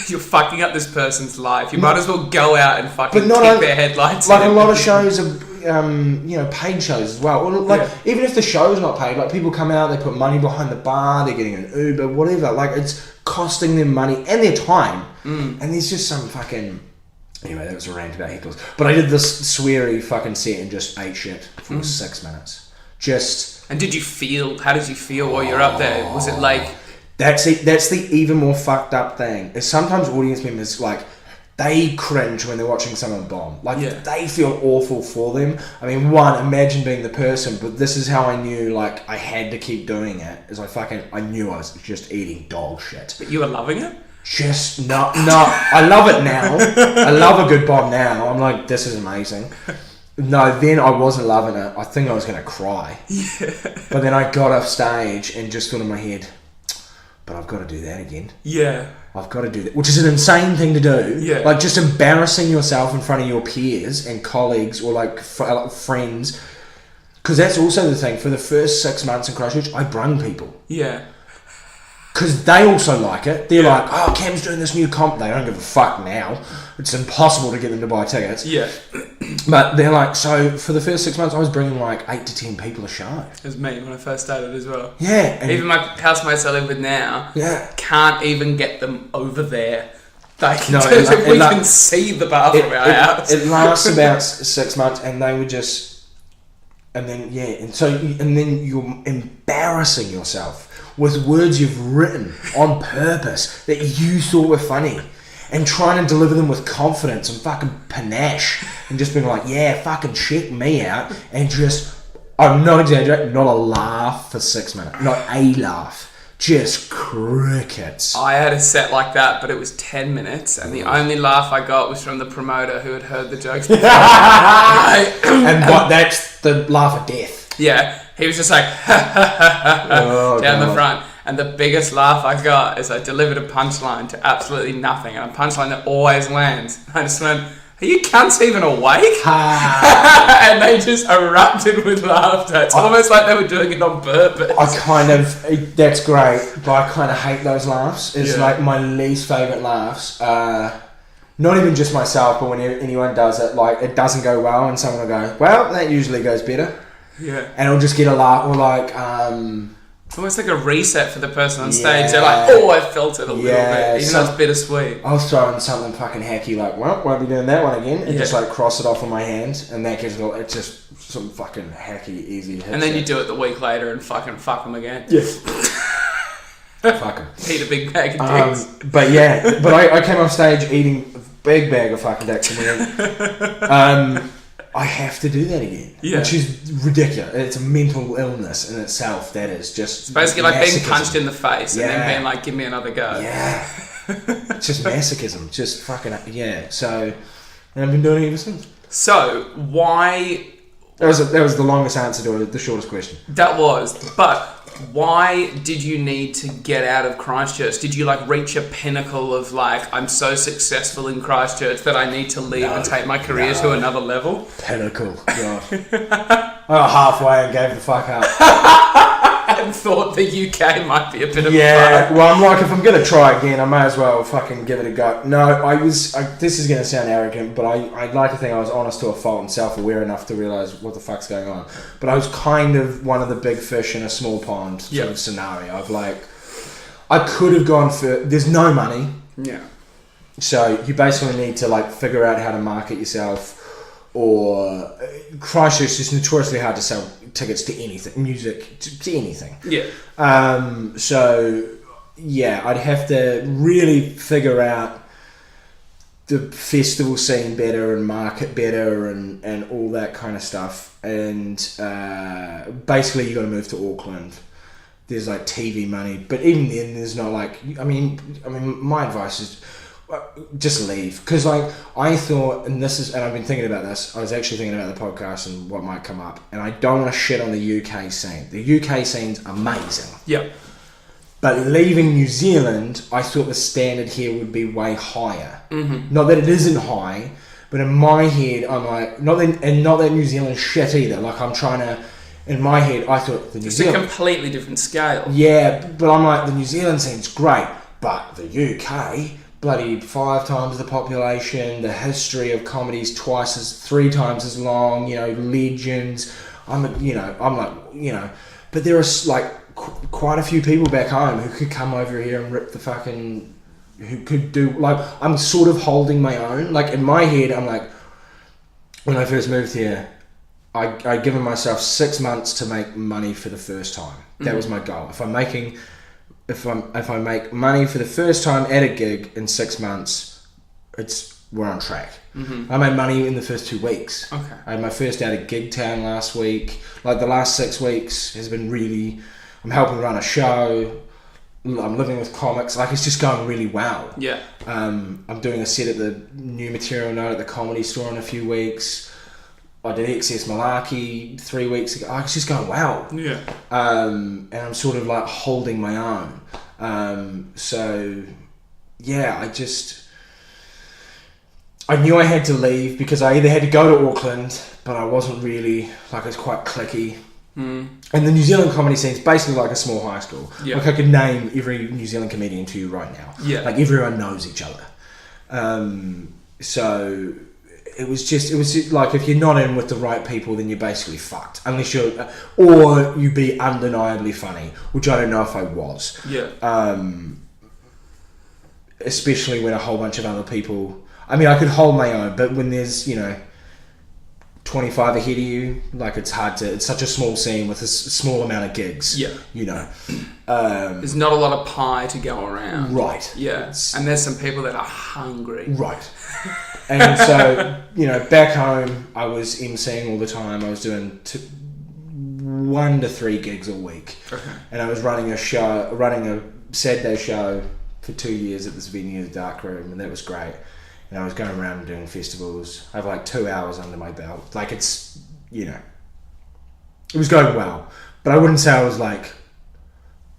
You're fucking up this person's life. You might as well go out and fucking kick their headlights. Like a lot of shows are, paid shows as well. Or even if the show's not paid, like people come out, they put money behind the bar, they're getting an Uber, whatever. Like it's costing them money and their time. And there's just some fucking... Anyway, that was a rant about hecklers. But I did this sweary fucking set and just ate shit for 6 minutes. And did you feel... How did you feel while you're up there? Was it like... That's the even more fucked up thing. Is sometimes audience members, like, they cringe when they're watching someone bomb. Like, they feel awful for them. I mean, imagine being the person, but this is how I knew, like, I had to keep doing it. Is I knew I was just eating dog shit. But you were loving it? Just no. I love it now. I love a good bomb now. I'm like, this is amazing. No, then I wasn't loving it. I think I was going to cry. Yeah. But then I got off stage and just thought in my head, but I've got to do that again. Yeah. I've got to do that, which is an insane thing to do. Yeah. Like just embarrassing yourself in front of your peers and colleagues or like friends. Because that's also the thing. For the first 6 months in Christchurch, I brung people. Yeah. Because they also like it. They're like, oh, Cam's doing this new comp. They don't give a fuck now. It's impossible to get them to buy tickets. Yeah. But they're like, so for the first 6 months, I was bringing like 8 to 10 people a show. It was me when I first started as well. Yeah. Even my housemates I live with now can't even get them over there. We can see the bar from our house. It lasts about 6 months, and they were just... And then you're embarrassing yourself with words you've written on purpose that you thought were funny, and trying to deliver them with confidence and fucking panache, and just being like, yeah, fucking check me out, and just, I'm not exaggerating, not a laugh for 6 minutes, not a laugh. Just crickets. I had a set like that, but it was 10 minutes, and the only laugh I got was from the promoter who had heard the jokes before. That's the laugh of death. Yeah, he was just like, down the front. And the biggest laugh I got is I delivered a punchline to absolutely nothing, and a punchline that always lands. I just went, are you cunts even awake? And they just erupted with laughter. It's almost like they were doing it on purpose. That's great, but I kind of hate those laughs. It's like my least favourite laughs. Not even just myself, but when anyone does it, like it doesn't go well, and someone will go, well, that usually goes better. Yeah. And it'll just get a laugh, or like... It's almost like a reset for the person on stage. They're like, oh, I felt it a little bit, even though it's bittersweet. I'll throw in something fucking hacky, like, well, won't be doing that one again, and just like cross it off on my hand, and that gives it's just some fucking hacky, easy hits. And then you do it the week later and fucking fuck them again. Yes. Fuck them. Eat a big bag of dicks. But I came off stage eating a big bag of fucking dicks, I have to do that again, which is ridiculous. It's a mental illness in itself. That is just it's basically like being punched in the face and then being like, give me another go. Yeah, It's just masochism. Just fucking, yeah. So, and I've been doing it ever since. So, why... That was the longest answer to the shortest question. That was, but why did you need to get out of Christchurch? Did you like reach a pinnacle of like, I'm so successful in Christchurch that I need to leave and take my career to another level? Pinnacle, God. I got halfway and gave the fuck up. And thought the UK might be a bit of fun. Well, I'm like, if I'm going to try again, I may as well fucking give it a go. No, this is going to sound arrogant, but I'd like to think I was honest to a fault and self-aware enough to realise what the fuck's going on. But I was kind of one of the big fish in a small pond sort of scenario. Of like, I could have gone for... There's no money. Yeah. So you basically need to like figure out how to market yourself. Or Christchurch is notoriously hard to sell tickets to anything, music, to anything. Yeah. So, yeah, I'd have to really figure out the festival scene better and market better and all that kind of stuff. And basically you got to move to Auckland. There's like TV money, but even then there's not like, I mean, my advice is... just leave, because like I thought, and I've been thinking about this. I was actually thinking about the podcast and what might come up, and I don't want to shit on the UK scene. The UK scene's amazing. Yeah. But leaving New Zealand, I thought the standard here would be way higher. Mm-hmm. Not that it isn't high, but in my head, I'm like, not that New Zealand's shit either. Like I'm trying to. In my head, I thought the New Zealand... It's a completely different scale. Yeah, but I'm like, the New Zealand scene's great, but the UK... bloody 5 times the population, the history of comedy's 3 times as long, you know, legends. But there are like quite a few people back home who could come over here and rip the fucking, who could do, like, I'm sort of holding my own. Like in my head, I'm like, when I first moved here, I'd given myself 6 months to make money for the first time. That was my goal. If I make money for the first time at a gig in 6 months, we're on track. Mm-hmm. I made money in the first 2 weeks. Okay. I had my first out of Gig Town last week. Like the last 6 weeks has been really... I'm helping run a show. I'm living with comics. Like it's just going really well. Yeah. I'm doing a set at the New Material Note at the Comedy Store in a few weeks. I did Excess Malarkey 3 weeks ago. It's just going well. Yeah. And I'm sort of like holding my own. So, yeah, I knew I had to leave because I either had to go to Auckland, but I wasn't really, like it's quite cliquey. Mm. And the New Zealand comedy scene is basically like a small high school. Yeah. Like I could name every New Zealand comedian to you right now. Yeah. Like everyone knows each other. So... It was just like if you're not in with the right people, then you're basically fucked. Unless or you be undeniably funny, which I don't know if I was. Yeah. Especially when a whole bunch of other people. I mean, I could hold my own, but when there's 25 ahead of you, like it's hard to. It's such a small scene with a small amount of gigs. Yeah. There's not a lot of pie to go around. Right. Yeah. And there's some people that are hungry. Right. And so, back home, I was emceeing all the time. I was doing 1 to 3 gigs a week. Okay. And I was running a Saturday show for 2 years at this venue, the Dark Room, and that was great. And I was going around and doing festivals. I have like 2 hours under my belt. Like it's, it was going well. But I wouldn't say I was like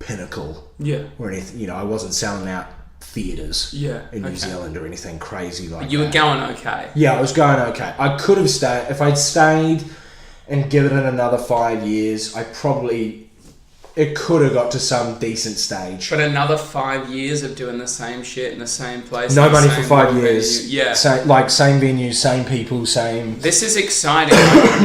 pinnacle. Yeah. Or anything, I wasn't selling out theatres in New Zealand or anything crazy like that. You were going okay. Yeah, I was going okay. I could have stayed. If I'd stayed and given it another 5 years, it could have got to some decent stage. But another 5 years of doing the same shit in the same place. No money for 5 years. Venue. Yeah. Same venues, same people, same... This is exciting.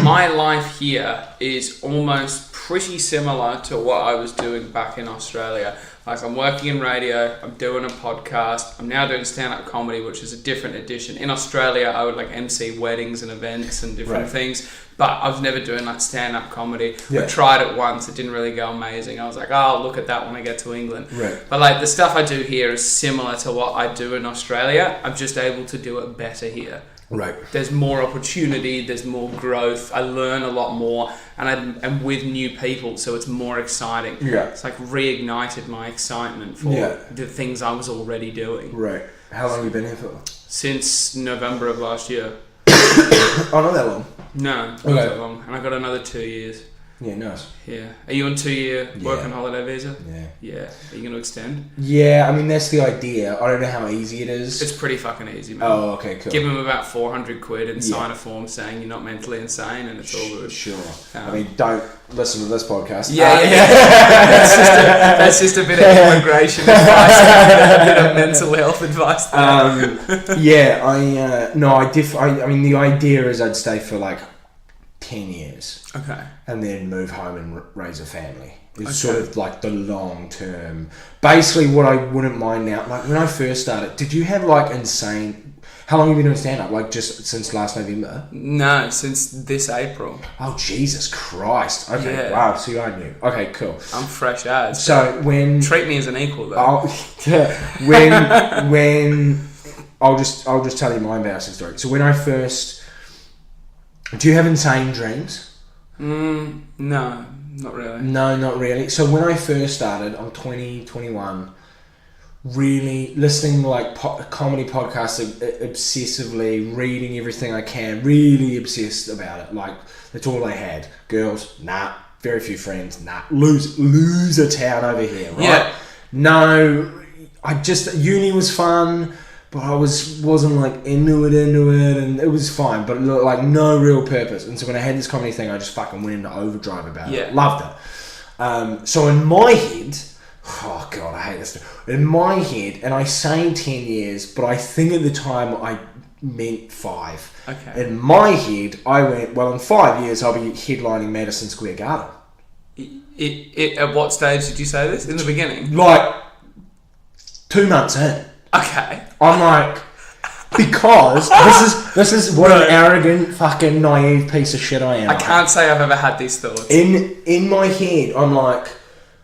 My life here is almost pretty similar to what I was doing back in Australia. Like I'm working in radio, I'm doing a podcast, I'm now doing stand-up comedy, which is a different edition. In Australia, I would like MC weddings and events and different things, but I was never doing like stand-up comedy. Yeah. I tried it once, it didn't really go amazing. I was like, I'll look at that when I get to England. Right. But like the stuff I do here is similar to what I do in Australia. I'm just able to do it better here. Right. There's more opportunity, there's more growth, I learn a lot more, and I'm with new people, so it's more exciting. Yeah. It's like reignited my excitement for the things I was already doing. Right. How long have you been here for? Since November of last year. Oh, not that long. No, not that long. And I got another 2 years. Yeah, nice. Yeah. Are you on 2-year work and holiday visa? Yeah. Yeah. Are you going to extend? Yeah, I mean, that's the idea. I don't know how easy it is. It's pretty fucking easy, man. Oh, okay, cool. Give them about 400 quid and sign a form saying you're not mentally insane and it's all good. Sure. I mean, don't listen to this podcast. Yeah. That's just a bit of immigration advice, a bit of mental health advice. I mean, the idea is I'd stay for like 10 years. Okay. And then move home and raise a family. It's sort of like the long term. Basically, what I wouldn't mind now, like when I first started, did you have like insane... How long have you been doing stand-up? Like just since last November? No, since this April. Oh, Jesus Christ. Okay, yeah. Wow, so I knew. Okay, cool. I'm fresh as. So when... Treat me as an equal, though. when... I'll just tell you my embarrassing story. So when I first... Do you have insane dreams? No, not really. No, not really. So when I first started, I'm 20, 21, really listening to like comedy podcasts obsessively, reading everything I can, really obsessed about it. Like, that's all I had. Girls, nah. Very few friends, nah. Lose a town over here, right? Yeah. No, uni was fun, but I wasn't like into it, and it was fine, but like no real purpose. And so when I had this comedy thing, I just fucking went into overdrive about it. Loved it. So in my head, oh God, I hate this. In my head, and I say 10 years, but I think at the time I meant 5. Okay. In my head, I went, well, in 5 years, I'll be headlining Madison Square Garden. At what stage did you say this? In the beginning? Like 2 months in. Okay. I'm like, because this is what an arrogant, fucking naive piece of shit I am. I can't say I've ever had these thoughts. In my head, I'm like,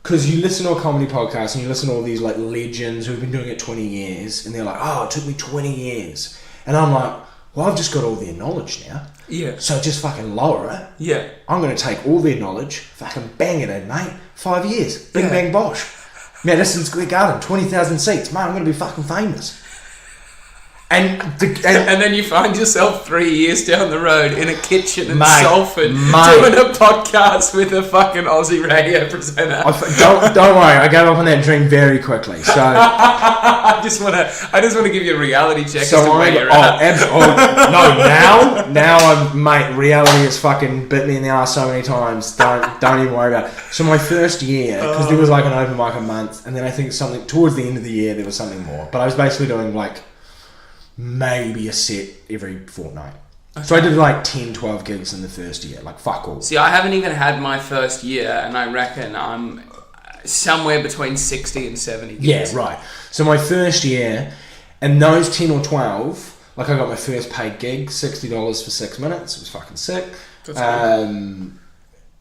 because you listen to a comedy podcast and you listen to all these like legends who've been doing it 20 years, and they're like, oh, it took me 20 years, and I'm like, well, I've just got all their knowledge now. Yeah. So just fucking lower it. Yeah. I'm going to take all their knowledge, fucking bang it in, mate. 5 years, bing bang bosh. Madison Square Garden, 20,000 seats. Mate, I'm going to be fucking famous. And then you find yourself 3 years down the road in a kitchen in Salford doing a podcast with a fucking Aussie radio presenter. Don't worry, I gave up on that dream very quickly. So I just want to give you a reality check as to where you're at. Now mate, reality has fucking bit me in the ass so many times. Don't even worry about it. So my first year, because there was like an open mic a month, and then I think something towards the end of the year there was something more. But I was basically doing like maybe a set every fortnight. Okay. So I did like 10, 12 gigs in the first year, like fuck all. See, I haven't even had my first year, and I reckon I'm somewhere between 60 and 70 gigs. Yeah, right. So my first year, and those 10 or 12, like I got my first paid gig, $60 for 6 minutes. It was fucking sick. That's cool.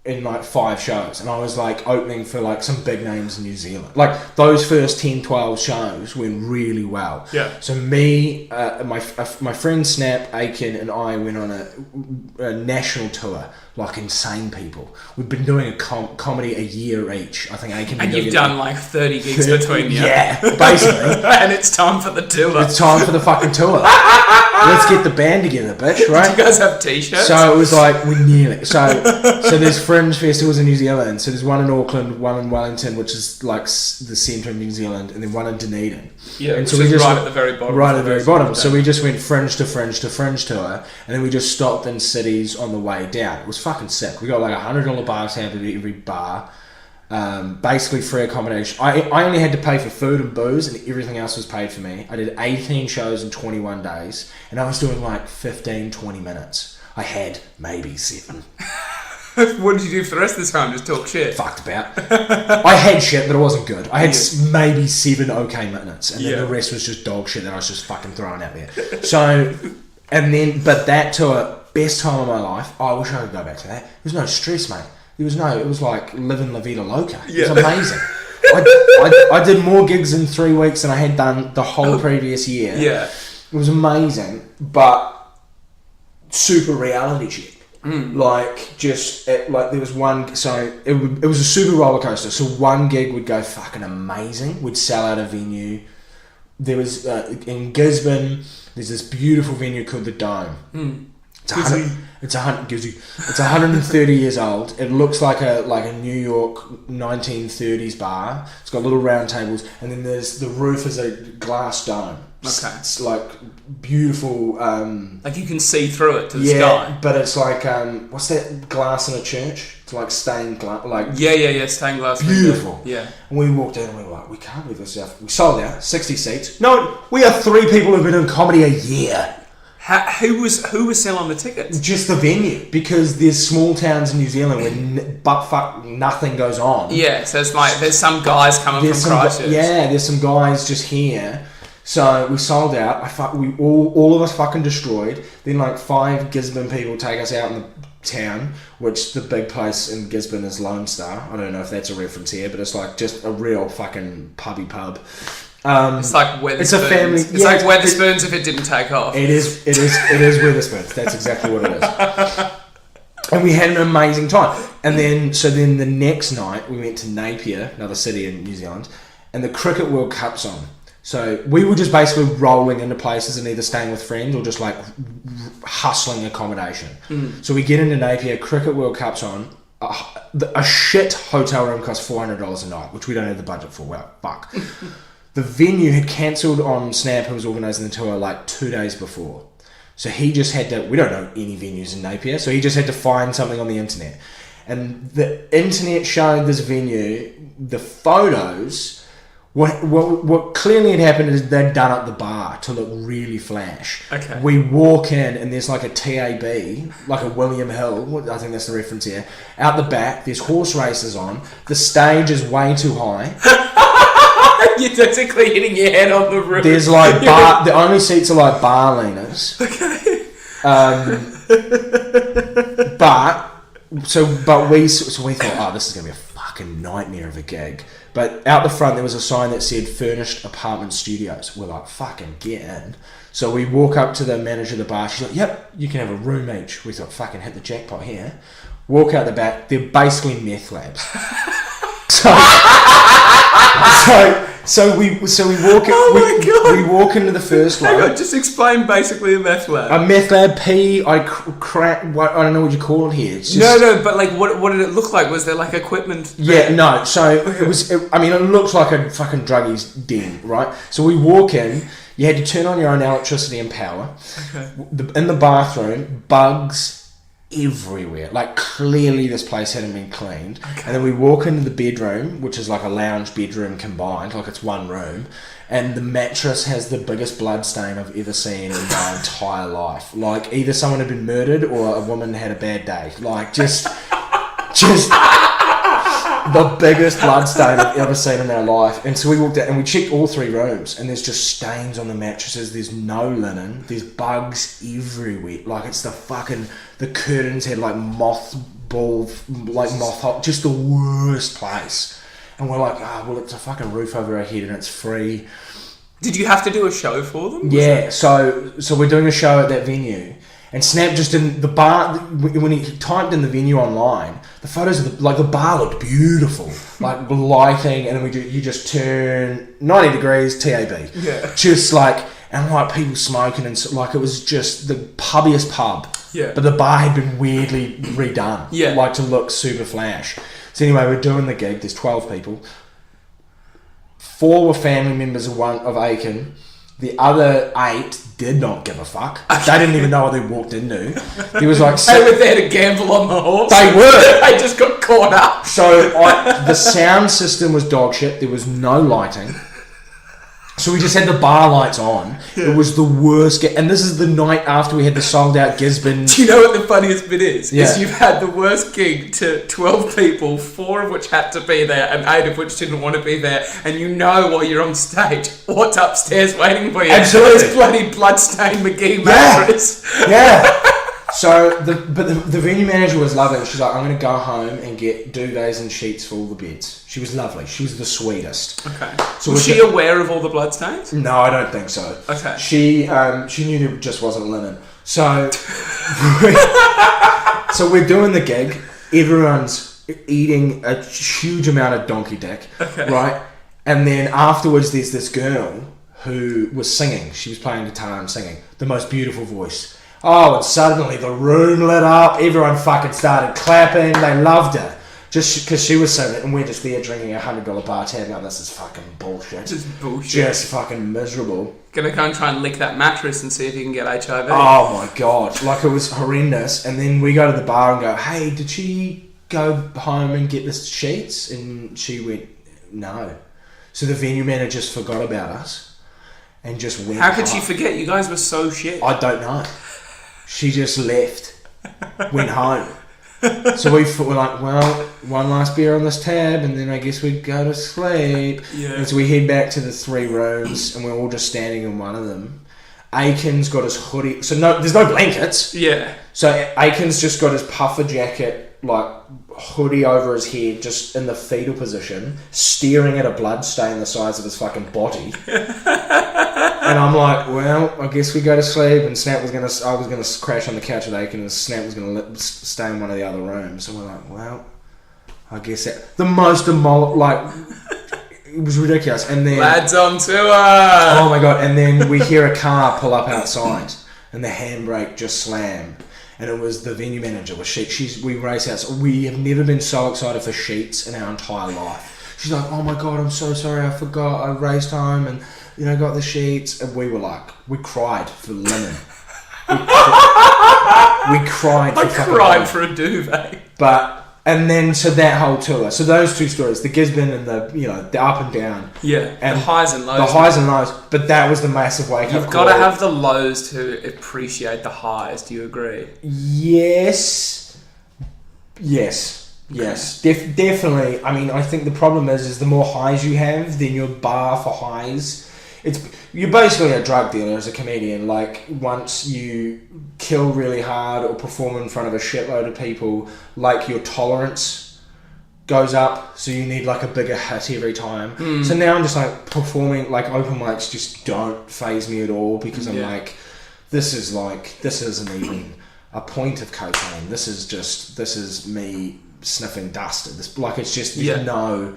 In like 5 shows, and I was like opening for like some big names in New Zealand. Like those first 10, 12 shows went really well. Yeah. So me, my friend Snap, Aiken, and I went on a national tour, like insane people. We've been doing a comedy a year each. I think Aiken. And you've done like 30 gigs between you. Yeah, basically. And it's time for the tour. It's time for the fucking tour. Let's get the band together, bitch, right? Did you guys have t-shirts? So it was like, we nearly... So there's fringe festivals in New Zealand. So there's one in Auckland, one in Wellington, which is like the centre of New Zealand, and then one in Dunedin. Yeah, and so we just right at the very bottom. Right at the very bottom. So we just went fringe to fringe to fringe tour, and then we just stopped in cities on the way down. It was fucking sick. We got like $100 bar tab at every bar. Basically free accommodation. I only had to pay for food and booze, and everything else was paid for me. I did 18 shows in 21 days, and I was doing like 15, 20 minutes. I had maybe 7. What did you do for the rest of the time? Just talk shit? Fucked about. I had shit, but it wasn't good. I had maybe 7 okay minutes, and then the rest was just dog shit that I was just fucking throwing out there. So, but that tour, best time of my life. I wish I could go back to that. There was no stress, mate. It was like living La Vida Loca. It was amazing. I did more gigs in 3 weeks than I had done the whole previous year. Yeah. It was amazing, but super reality check. Like just like there was one, so it was a super roller coaster. So one gig would go fucking amazing, would sell out a venue. There was in Gisborne, there's this beautiful venue called the Dome. It's 130 years old. It looks like a New York 1930s bar. It's got little round tables, and then the roof is a glass dome. Okay. It's like beautiful. Like you can see through it to the sky. But it's like what's that glass in a church? It's like stained glass. Like stained glass. Beautiful. Yeah. And we walked in and we were like, we can't believe this stuff. We sold out 60 seats. No, we are 3 people who've been in comedy a year. Who was selling the tickets? Just the venue, because there's small towns in New Zealand where nothing goes on. Yeah, so it's like there's some guys coming from Christchurch. There's some guys just here. So we sold out. We all of us fucking destroyed. Then like 5 Gisborne people take us out in the town, which the big place in Gisborne is Lone Star. I don't know if that's a reference here, but it's like just a real fucking pubby pub. It's like Weatherspoons. It's a family. It's like Weatherspoons if it didn't take off. It is Weatherspoons. That's exactly what it is. And we had an amazing time. And then the next night we went to Napier, another city in New Zealand, and the Cricket World Cup's on. So we were just basically rolling into places and either staying with friends or just like hustling accommodation. So we get into Napier, Cricket World Cup's on. A shit hotel room costs $400 a night, which we don't have the budget for. Well, fuck. The venue had cancelled on Snap, who was organising the tour, like 2 days before. So he just had to... We don't know any venues in Napier, so he just had to find something on the internet. And the internet showed this venue, the photos... What clearly had happened is they'd done up the bar to look really flash. Okay. We walk in and there's like a TAB, like a William Hill, I think that's the reference here. Out the back, there's horse races on. The stage is way too high. You're basically hitting your head on the roof. There's like bar. The only seats are like bar leaners. Okay. But we thought, oh, this is gonna be a fucking nightmare of a gig. But out the front there was a sign that said furnished apartment studios. We're like, fucking get in. So we walk up to the manager of the bar. She's like, yep, you can have a room each. We thought, fucking hit the jackpot here. Walk out the back. They're basically meth labs. So we walk. We walk into the first Hang lab. on, just explain basically a meth lab. A meth lab. I don't know what you call it here. It's just, no. But like, what did it look like? Was there like equipment? Yeah, no. So it was. It looked like a fucking druggie's den, right? So we walk in. You had to turn on your own electricity and power. Okay. In the bathroom, bugs everywhere. Like clearly this place hadn't been cleaned. Okay. And then we walk into the bedroom, which is like a lounge bedroom combined, like it's one room, and the mattress has the biggest blood stain I've ever seen in my entire life. Like either someone had been murdered or a woman had a bad day. Like just the biggest blood stain I've ever seen in our life. And so we walked out and we checked all 3 rooms, and there's just stains on the mattresses. There's no linen. There's bugs everywhere. Like it's the curtains had like moth hole, just the worst place. And we're like, well, it's a fucking roof over our head and it's free. Did you have to do a show for them? Yeah, so we're doing a show at that venue. And Snap just didn't... The bar... When he typed in the venue online, the photos of the bar looked beautiful. Like, lighting, and then you just turn 90 degrees, TAB. Yeah. Just like... And like, people smoking, and like, it was just the pubbiest pub. Yeah. But the bar had been weirdly redone. Yeah. Like, to look super flash. So anyway, we're doing the gig. There's 12 people. 4 were family members of Aiken. The other 8 did not give a fuck. They didn't even know what they walked into. There was like... They were there to gamble on the horse. They were. They just got caught up. So the sound system was dog shit. There was no lighting. So we just had the bar lights on. Yeah. It was the worst. And this is the night after we had the sold out Gisborne. Do you know what the funniest bit is? Yeah. Is you've had the worst gig to 12 people, 4 of which had to be there and 8 of which didn't want to be there. And you know while you're on stage what's upstairs waiting for you. Absolutely. This bloody bloodstained McGee mattress. Yeah. So the venue manager was lovely. She's like, I'm going to go home and get duvets and sheets for all the beds. She was lovely. She was the sweetest. Okay. So was she aware of all the bloodstains? No, I don't think so. Okay. She knew there just wasn't linen. So So we're doing the gig. Everyone's eating a huge amount of donkey dick, right? And then afterwards, there's this girl who was singing. She was playing guitar and singing. The most beautiful voice. Oh, and suddenly the room lit up. Everyone fucking started clapping. They loved her. Just because she was so... And we're just there drinking $100 bar tab. Now, this is fucking bullshit. Just bullshit. Just fucking miserable. Gonna go and try and lick that mattress and see if you can get HIV. Oh, my God. Like, it was horrendous. And then we go to the bar and go, hey, did she go home and get the sheets? And she went, no. So the venue manager just forgot about us and just went How could home. she forget? You guys were so shit. I don't know. She just left, went home. So we were like, well, one last beer on this tab, and then I guess we'd go to sleep. Yeah. And so we head back to the 3 rooms, and we're all just standing in one of them. Aiken's got his hoodie. So there's no blankets. Yeah. So Aiken's just got his puffer jacket, like hoodie over his head, just in the fetal position, staring at a blood stain the size of his fucking body. And I'm like, well, I guess we go to sleep. And I was gonna crash on the couch with Aiken, and Snap was gonna stay in one of the other rooms. So we're like, well, I guess that the most it was ridiculous. And then lads on tour. Oh my God! And then we hear a car pull up outside, and the handbrake just slammed. And it was the venue manager with sheets. We race out. So we have never been so excited for sheets in our entire life. She's like, oh my God, I'm so sorry, I forgot. I raced home and got the sheets. And we were like, we cried for linen. We cried for fucking linen. For a duvet. And then, so that whole tour. So those 2 stories, the Gisborne and the up and down. Yeah, and the highs and lows. The highs and lows. But that was the massive wake-up call. You've got to have the lows to appreciate the highs. Do you agree? Yes. Definitely. I mean, I think the problem is the more highs you have, then your bar for highs... You're basically a drug dealer as a comedian. Like, once you kill really hard or perform in front of a shitload of people, like, your tolerance goes up, so you need like a bigger hit every time. So now I'm just like performing, like, open mics just don't faze me at all, because I'm like, this isn't even a point of cocaine. This is me sniffing dust. It's just no.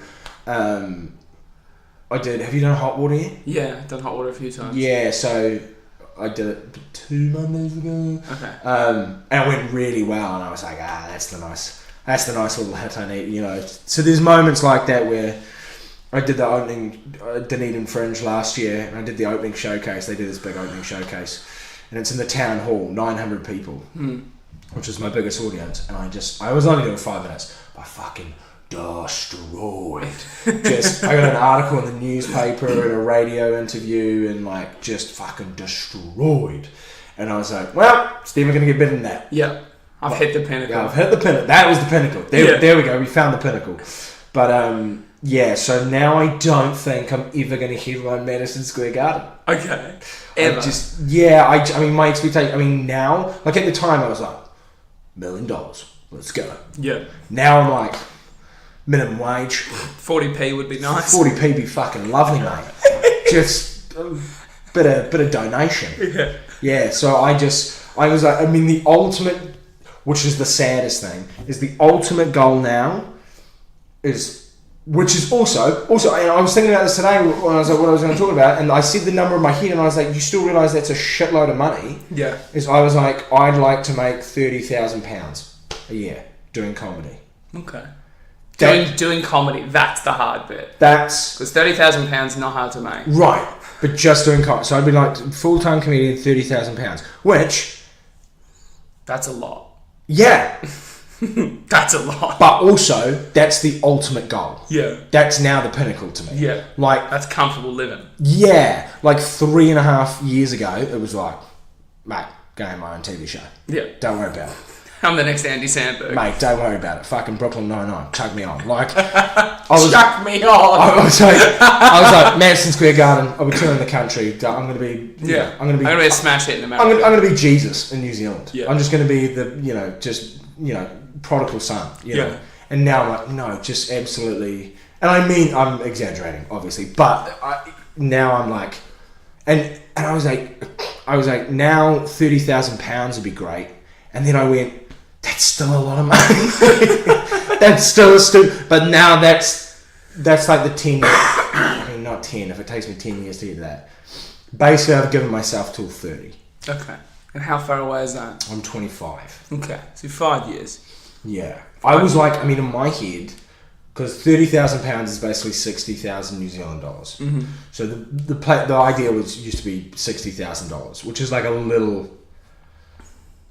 Have you done hot water yet? Yeah, I've done hot water a few times. Yeah, so I did it 2 Mondays ago. Okay. And it went really well, and I was like, that's the nice little hit I need, So there's moments like that where I did the opening Dunedin Fringe last year, and I did the opening showcase. They did this big opening showcase, and it's in the town hall, 900 people, which is my biggest audience, and I was only doing 5 minutes, but I fucking destroyed. I got an article in the newspaper and a radio interview, and like just fucking destroyed. And I was like, well, it's never going to get better than that. Yeah, I've hit the pinnacle. Yeah, I've hit the pinnacle. That was the pinnacle. There we go. We found the pinnacle. But so now I don't think I'm ever going to headline Madison Square Garden. Okay. Ever. I mean, my expectation. Now, like at the time, I was like, $1 million. Let's go. Yeah. Now I'm like, minimum wage. 40p would be nice. 40p be fucking lovely, mate. Just a bit of donation. Yeah. Yeah, so I was like, the ultimate, which is the saddest thing, is the ultimate goal now which is also, and I was thinking about this today when I was like, what I was going to talk about, and I said the number in my head, and I was like, you still realise that's a shitload of money? Yeah. I was like, I'd like to make £30,000 a year doing comedy. Okay. Doing comedy, that's the hard bit. Because £30,000 is not hard to make. Right, but just doing comedy. So I'd be like, full-time comedian, £30,000, which... That's a lot. Yeah. That's a lot. But also, that's the ultimate goal. Yeah. That's now the pinnacle to me. Yeah. Like... That's comfortable living. Yeah. Like 3.5 years ago, it was like, mate, go have my own TV show. Yeah. Don't worry about it. I'm the next Andy Samberg. Mate, don't worry about it. Fucking Brooklyn Nine-Nine. Chuck me on. Like, chuck me on. I was like, Madison Square Garden. I'll be touring the country. I'm going to be... I'm going to be a smash hit in America. I'm going to be Jesus in New Zealand. Yeah. I'm just going to be the, prodigal son. You know? And now I'm like, no, just absolutely... And I mean, I'm exaggerating, obviously. But now I'm like... And I was like, now £30,000 would be great. And then I went, that's still a lot of money. That's still a stupid. But now that's like the 10. I mean, not 10. If it takes me 10 years to get to that. Basically, I've given myself till 30. Okay. And how far away is that? I'm 25. Okay. So 5 years. Yeah. I was like, I mean, in my head, because £30,000 is basically 60,000 New Zealand dollars. Mm-hmm. So the idea used to be $60,000, which is like a little,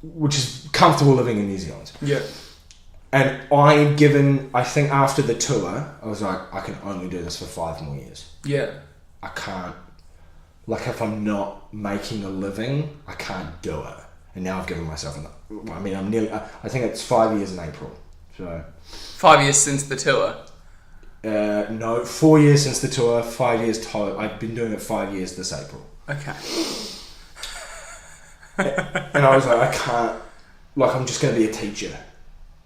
which is comfortable living in New Zealand. Yeah. And I think after the tour, I was like, I can only do this for 5 more years. Yeah. I can't, like if I'm not making a living, I can't do it. And now I've given myself, I think it's 5 years in April. So 5 years since the tour? No, 4 years since the tour, 5 years total. I've been doing it 5 years this April. Okay. And I was like, I can't, like I'm just going to be a teacher.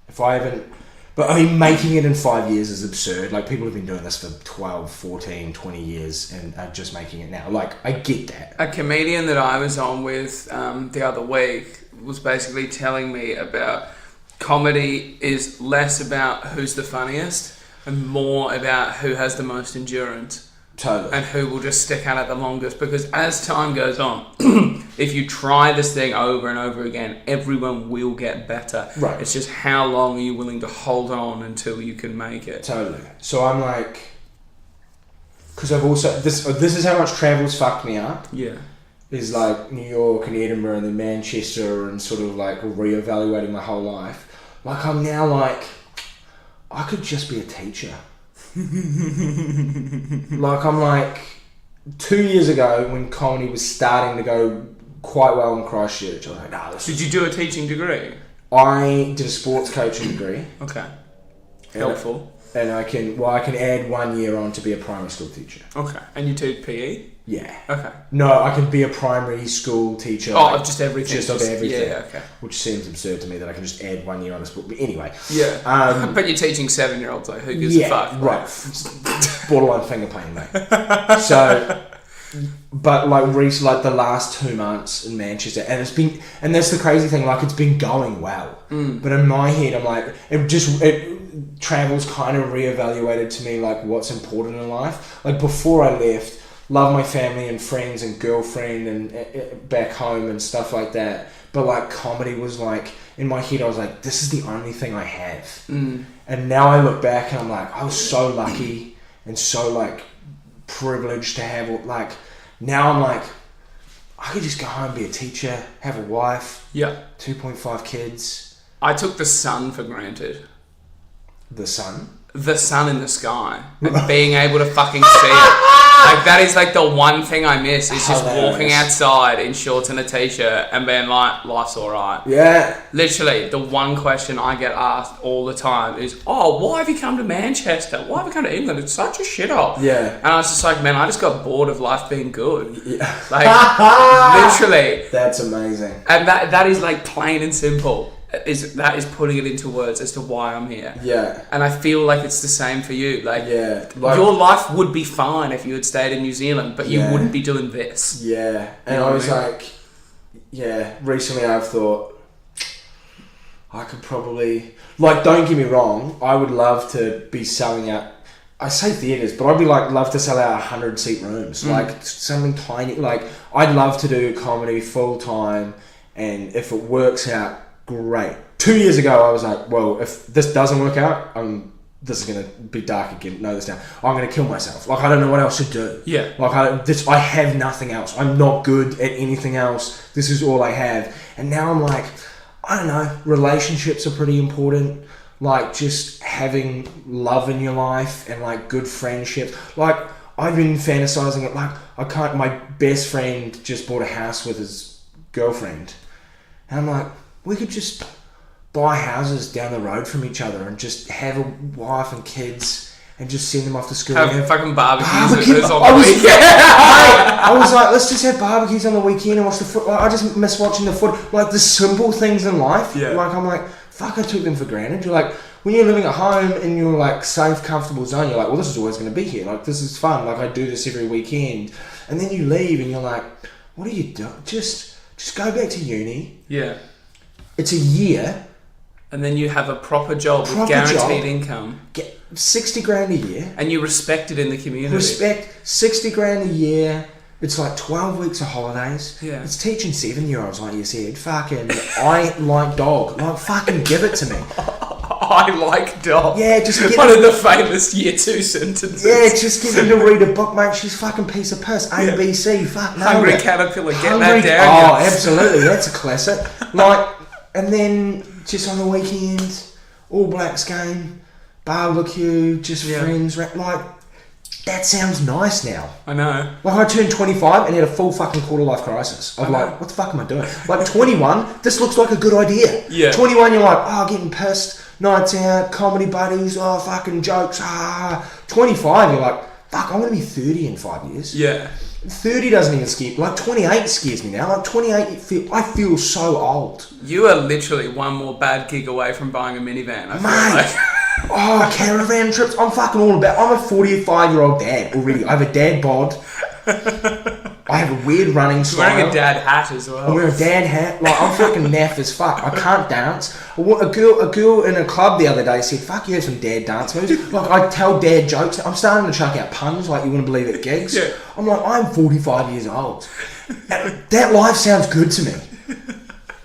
If I haven't, but I mean, making it in 5 years is absurd. Like people have been doing this for 12, 14, 20 years and are just making it now. Like I get that. A comedian that I was on with the other week was basically telling me about comedy is less about who's the funniest and more about who has the most endurance. Totally. And who will just stick at it the longest, because as time goes on, if you try this thing over and over again, everyone will get better. Right. It's just how long are you willing to hold on until you can make it. Totally. So I'm like, because I've also, this is how much travel's fucked me up. Yeah. Is like New York and Edinburgh and then Manchester and sort of like reevaluating my whole life. Like I'm now like, I could just be a teacher. Like I'm like 2 years ago when comedy was starting to go quite well in Christchurch, I was like, nah, Did you do a teaching degree? I did a sports coaching degree. Okay. Helpful. And I can add 1 year on to be a primary school teacher. Okay. And you teach PE? Yeah. Okay. No, I can be a primary school teacher. Oh, of just everything. Just of everything. Yeah, okay. Which seems absurd to me that I can just add 1 year on a sport. But anyway. Yeah. But you're teaching 7-year-olds though. Who gives a fuck? Right. Borderline finger pain, mate. So, but like recently, like the last 2 months in Manchester, and that's the crazy thing, like it's been going well. But in my head, I'm like, travel's kind of reevaluated to me like what's important in life. Like before I left, love my family and friends and girlfriend and back home and stuff like that. But like comedy was like, in my head I was like, this is the only thing I have. And now I look back and I'm like, I was so lucky and so like privileged to have, like, now I'm like, I could just go home, be a teacher, have a wife, 2.5 kids. I took the sun for granted. The sun? The sun in the sky. And being able to fucking see it. Like, that is like the one thing I miss, is just walking outside in shorts and a t-shirt and being like, life's alright. Yeah. Literally, the one question I get asked all the time is, oh, why have you come to Manchester? Why have you come to England? It's such a shithole. Yeah. And I was just like, man, I just got bored of life being good. Yeah. Like, literally. That's amazing. And that is like plain and simple. That is putting it into words as to why I'm here. Yeah. And I feel like it's the same for you. Like, your life would be fine if you had stayed in New Zealand, but you wouldn't be doing this. Yeah. And I was like, recently I've thought, I could probably, like, don't get me wrong, I would love to be selling out, I say theatres, but I'd be like, love to sell out 100-seat rooms. Like, something tiny. Like, I'd love to do comedy full time, and if it works out, great. 2 years ago, I was like, well, if this doesn't work out, this is going to be dark again. No, this down. I'm going to kill myself. Like, I don't know what else to do. Yeah. Like, I have nothing else. I'm not good at anything else. This is all I have. And now I'm like, I don't know, relationships are pretty important. Like, just having love in your life and, like, good friendships. Like, I've been fantasizing it. Like, my best friend just bought a house with his girlfriend. And I'm like, we could just buy houses down the road from each other and just have a wife and kids and just send them off to school. Have fucking barbecues on the weekend. I was like, let's just have barbecues on the weekend and watch the foot. Like, I just miss watching the foot. Like, the simple things in life. Yeah. Like, I'm like, fuck, I took them for granted. You're like, when you're living at home in your, like, safe, comfortable zone, you're like, well, this is always going to be here. Like, this is fun. Like, I do this every weekend. And then you leave and you're like, what are you doing? Just go back to uni. Yeah. It's a year. And then you have a proper job with guaranteed income. Get 60 grand a year. And you respect it in the community. Respect, 60 grand a year. It's like 12 weeks of holidays. Yeah. It's teaching 7-year-olds, like you said. Fucking, I like dog. Like, fucking give it to me. I like dog. Yeah, just get one of the famous year 2 sentences. Yeah, just get him to read a book, mate. She's fucking piece of piss. A, B, C. Fuck, no. Hungry Caterpillar, get that down. Oh, absolutely. That's a classic. Like, and then just on the weekend, All Blacks game, barbecue, just friends. Like, that sounds nice now. I know. Like, I turned 25 and had a full fucking quarter life crisis. I'm like, what the fuck am I doing? Like, 21, this looks like a good idea. Yeah. 21, you're like, oh, getting pissed, nights out, comedy buddies, oh, fucking jokes, 25, you're like, fuck, I'm going to be 30 in 5 years. Yeah. 30 doesn't even scare me. Like, 28 scares me now. Like, 28, I feel so old. You are literally one more bad gig away from buying a minivan, I feel like. Oh, caravan trips. I'm fucking all about. I'm a 45-year-old dad already. I have a dad bod. I have a weird running style. You're wearing a dad hat as well. I'm wearing a dad hat. Like, I'm fucking naff as fuck. I can't dance. A girl in a club the other day said, fuck, you have some dad dance moves. Like, I tell dad jokes. I'm starting to chuck out puns like you wouldn't believe at gigs. Yeah. I'm like, I'm 45 years old. That life sounds good to me.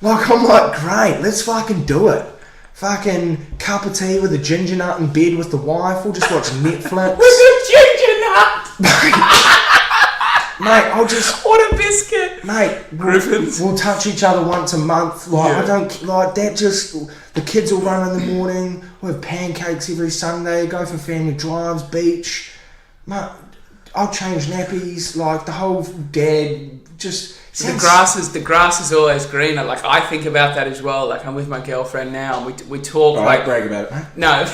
Like, I'm like, great, let's fucking do it. Fucking cup of tea with a ginger nut in bed with the wife. We'll just watch Netflix. With a ginger nut! Mate, I'll just... What a biscuit! Mate, Griffins. We'll touch each other once a month. Like, I don't... Like, that just... The kids will run in the morning. We'll have pancakes every Sunday. Go for family drives, beach. Mate, I'll change nappies. Like, the whole dad just... The grass is always greener. Like, I think about that as well. Like, I'm with my girlfriend now, and we talk. Oh, like, brag about it, mate. No,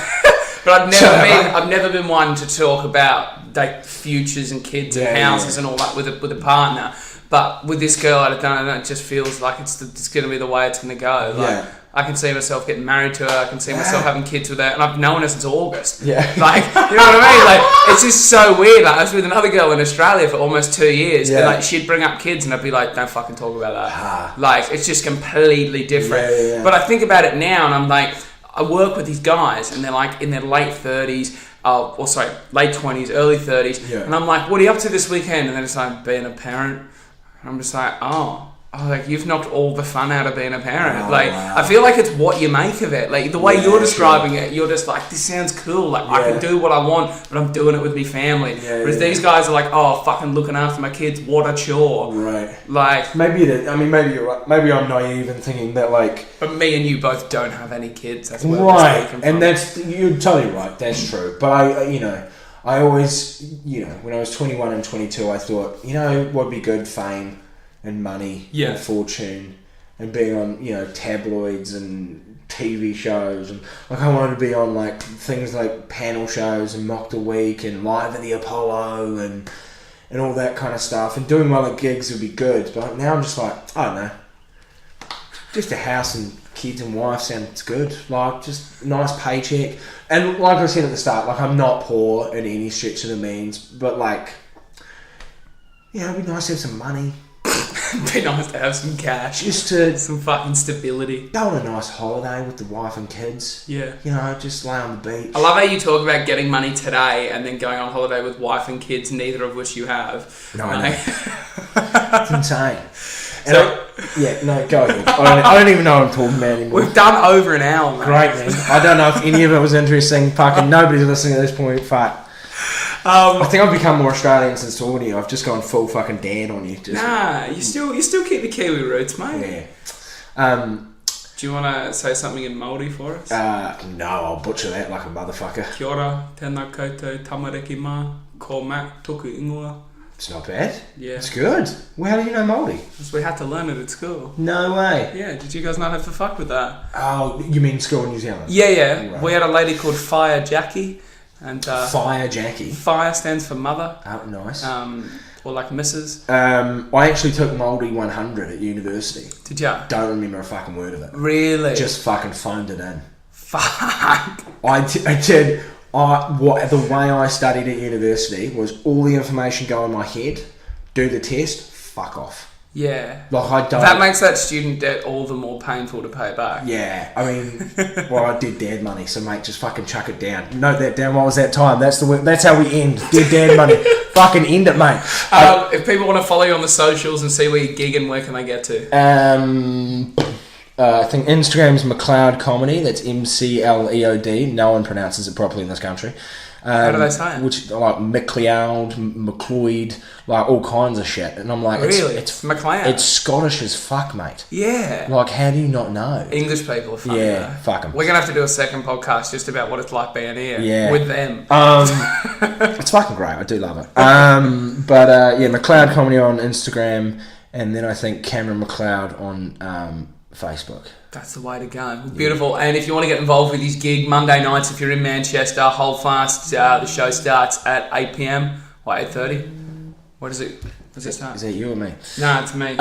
but I've never been one to talk about like futures and kids and houses and all that with a partner. But with this girl, I don't know. It just feels like it's going to be the way it's going to go. Like, I can see myself getting married to her. I can see myself having kids with her, and I've known her since August. Yeah, like, you know what I mean? Like, it's just so weird. Like, I was with another girl in Australia for almost 2 years, and like, she'd bring up kids, and I'd be like, "Don't fucking talk about that." Like, it's just completely different. But I think about it now, and I'm like, I work with these guys, and they're like in their late 30s, late 20s, early 30s, and I'm like, "What are you up to this weekend?" And they're just like, "Being a parent." And I'm just like, "Oh, like, you've knocked all the fun out of being a parent." I feel like it's what you make of it. Like, the way you're describing it, you're just like, this sounds cool. Like, I can do what I want, but I'm doing it with my family. Whereas these guys are like, oh, fucking looking after my kids, what a chore. Right. Like, maybe you're right. Maybe I'm naive in thinking that, like... But me and you both don't have any kids. That's where we're speaking from. And you're totally right. That's true. But I always, when I was 21 and 22, I thought, what'd be good? Fame and money and fortune and being on tabloids and TV shows, and like, I wanted to be on like things like panel shows and Mock the Week and Live at the Apollo and all that kind of stuff, and doing well at gigs would be good. But now I'm just like, I don't know, just a house and kids and wife sounds good. Like, just nice paycheck, and like I said at the start, like, I'm not poor in any stretch of the means, but like, it'd be nice to have some money. Be nice to have some cash. Just to... Some fucking stability. Go on a nice holiday with the wife and kids. Yeah. Just lay on the beach. I love how you talk about getting money today and then going on holiday with wife and kids, neither of which you have. No, I know. It's insane. And go ahead. I don't even know what I'm talking about anymore. We've done over an hour, mate. Great, man. I don't know if any of it was interesting. Fucking nobody's listening at this point. Fuck. I think I've become more Australian since talking to you. I've just gone full fucking dad on you. Nah, you still keep the Kiwi roots, mate. Yeah. Do you want to say something in Māori for us? No, I'll butcher that like a motherfucker. Kia ora, tēnā koutou, tamariki mā, ko Matt, tuku ingoa. It's not bad. Yeah. It's good. Well, how do you know Māori? Because we had to learn it at school. No way. Yeah, did you guys not have to fuck with that? Oh, you mean school in New Zealand? Yeah. Right. We had a lady called Fire Jackie. And Fire Jackie. Fire stands for mother. Oh, nice. Or like Mrs. I actually took Māori 100 at university. Did ya? Don't remember a fucking word of it. Really? Just fucking phoned it in. Fuck. I did. The way I studied at university was all the information go in my head, do the test, fuck off. Yeah. Like, I don't... That makes that student debt all the more painful to pay back. Yeah, I mean, well, I did dad money, so mate, just fucking chuck it down. Note that down. What was that time? That's how we end. Did dad money. Fucking end it, mate. If people want to follow you on the socials and see where you're gigging, where can they get to? I think Instagram's McLeod Comedy. That's MCLEOD. No one pronounces it properly in this country. How do they say it? Which, like, McLeod, like, all kinds of shit. And I'm like, really? It's McLeod? It's Scottish as fuck, mate. Yeah. Like, how do you not know? English people are funny. Yeah, though. fuck them. We're going to have to do a second podcast just about what it's like being here. Yeah. With them. It's fucking great. I do love it. But McLeod Comedy on Instagram, and then I think Cameron McLeod on Facebook. That's the way to go. Beautiful. And if you want to get involved with his gig, Monday nights, if you're in Manchester, hold fast. The show starts at 8 p.m. or 8:30. What is it? Does it start? Is that you or me? No, it's me. 8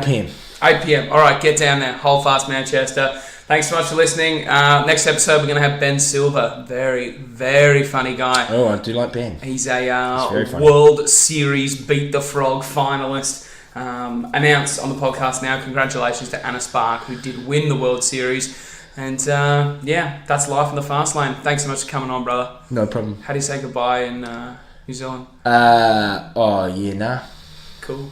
p.m. 8 p.m. All right, get down there. Hold fast, Manchester. Thanks so much for listening. Next episode, we're going to have Ben Silver. Very, very funny guy. Oh, I do like Ben. He's a World Series Beat the Frog finalist. Announced on the podcast now. Congratulations to Anna Spark, who did win the World Series. And that's life in the fast lane. Thanks so much for coming on, brother. No problem. How do you say goodbye in New Zealand? Nah. Cool.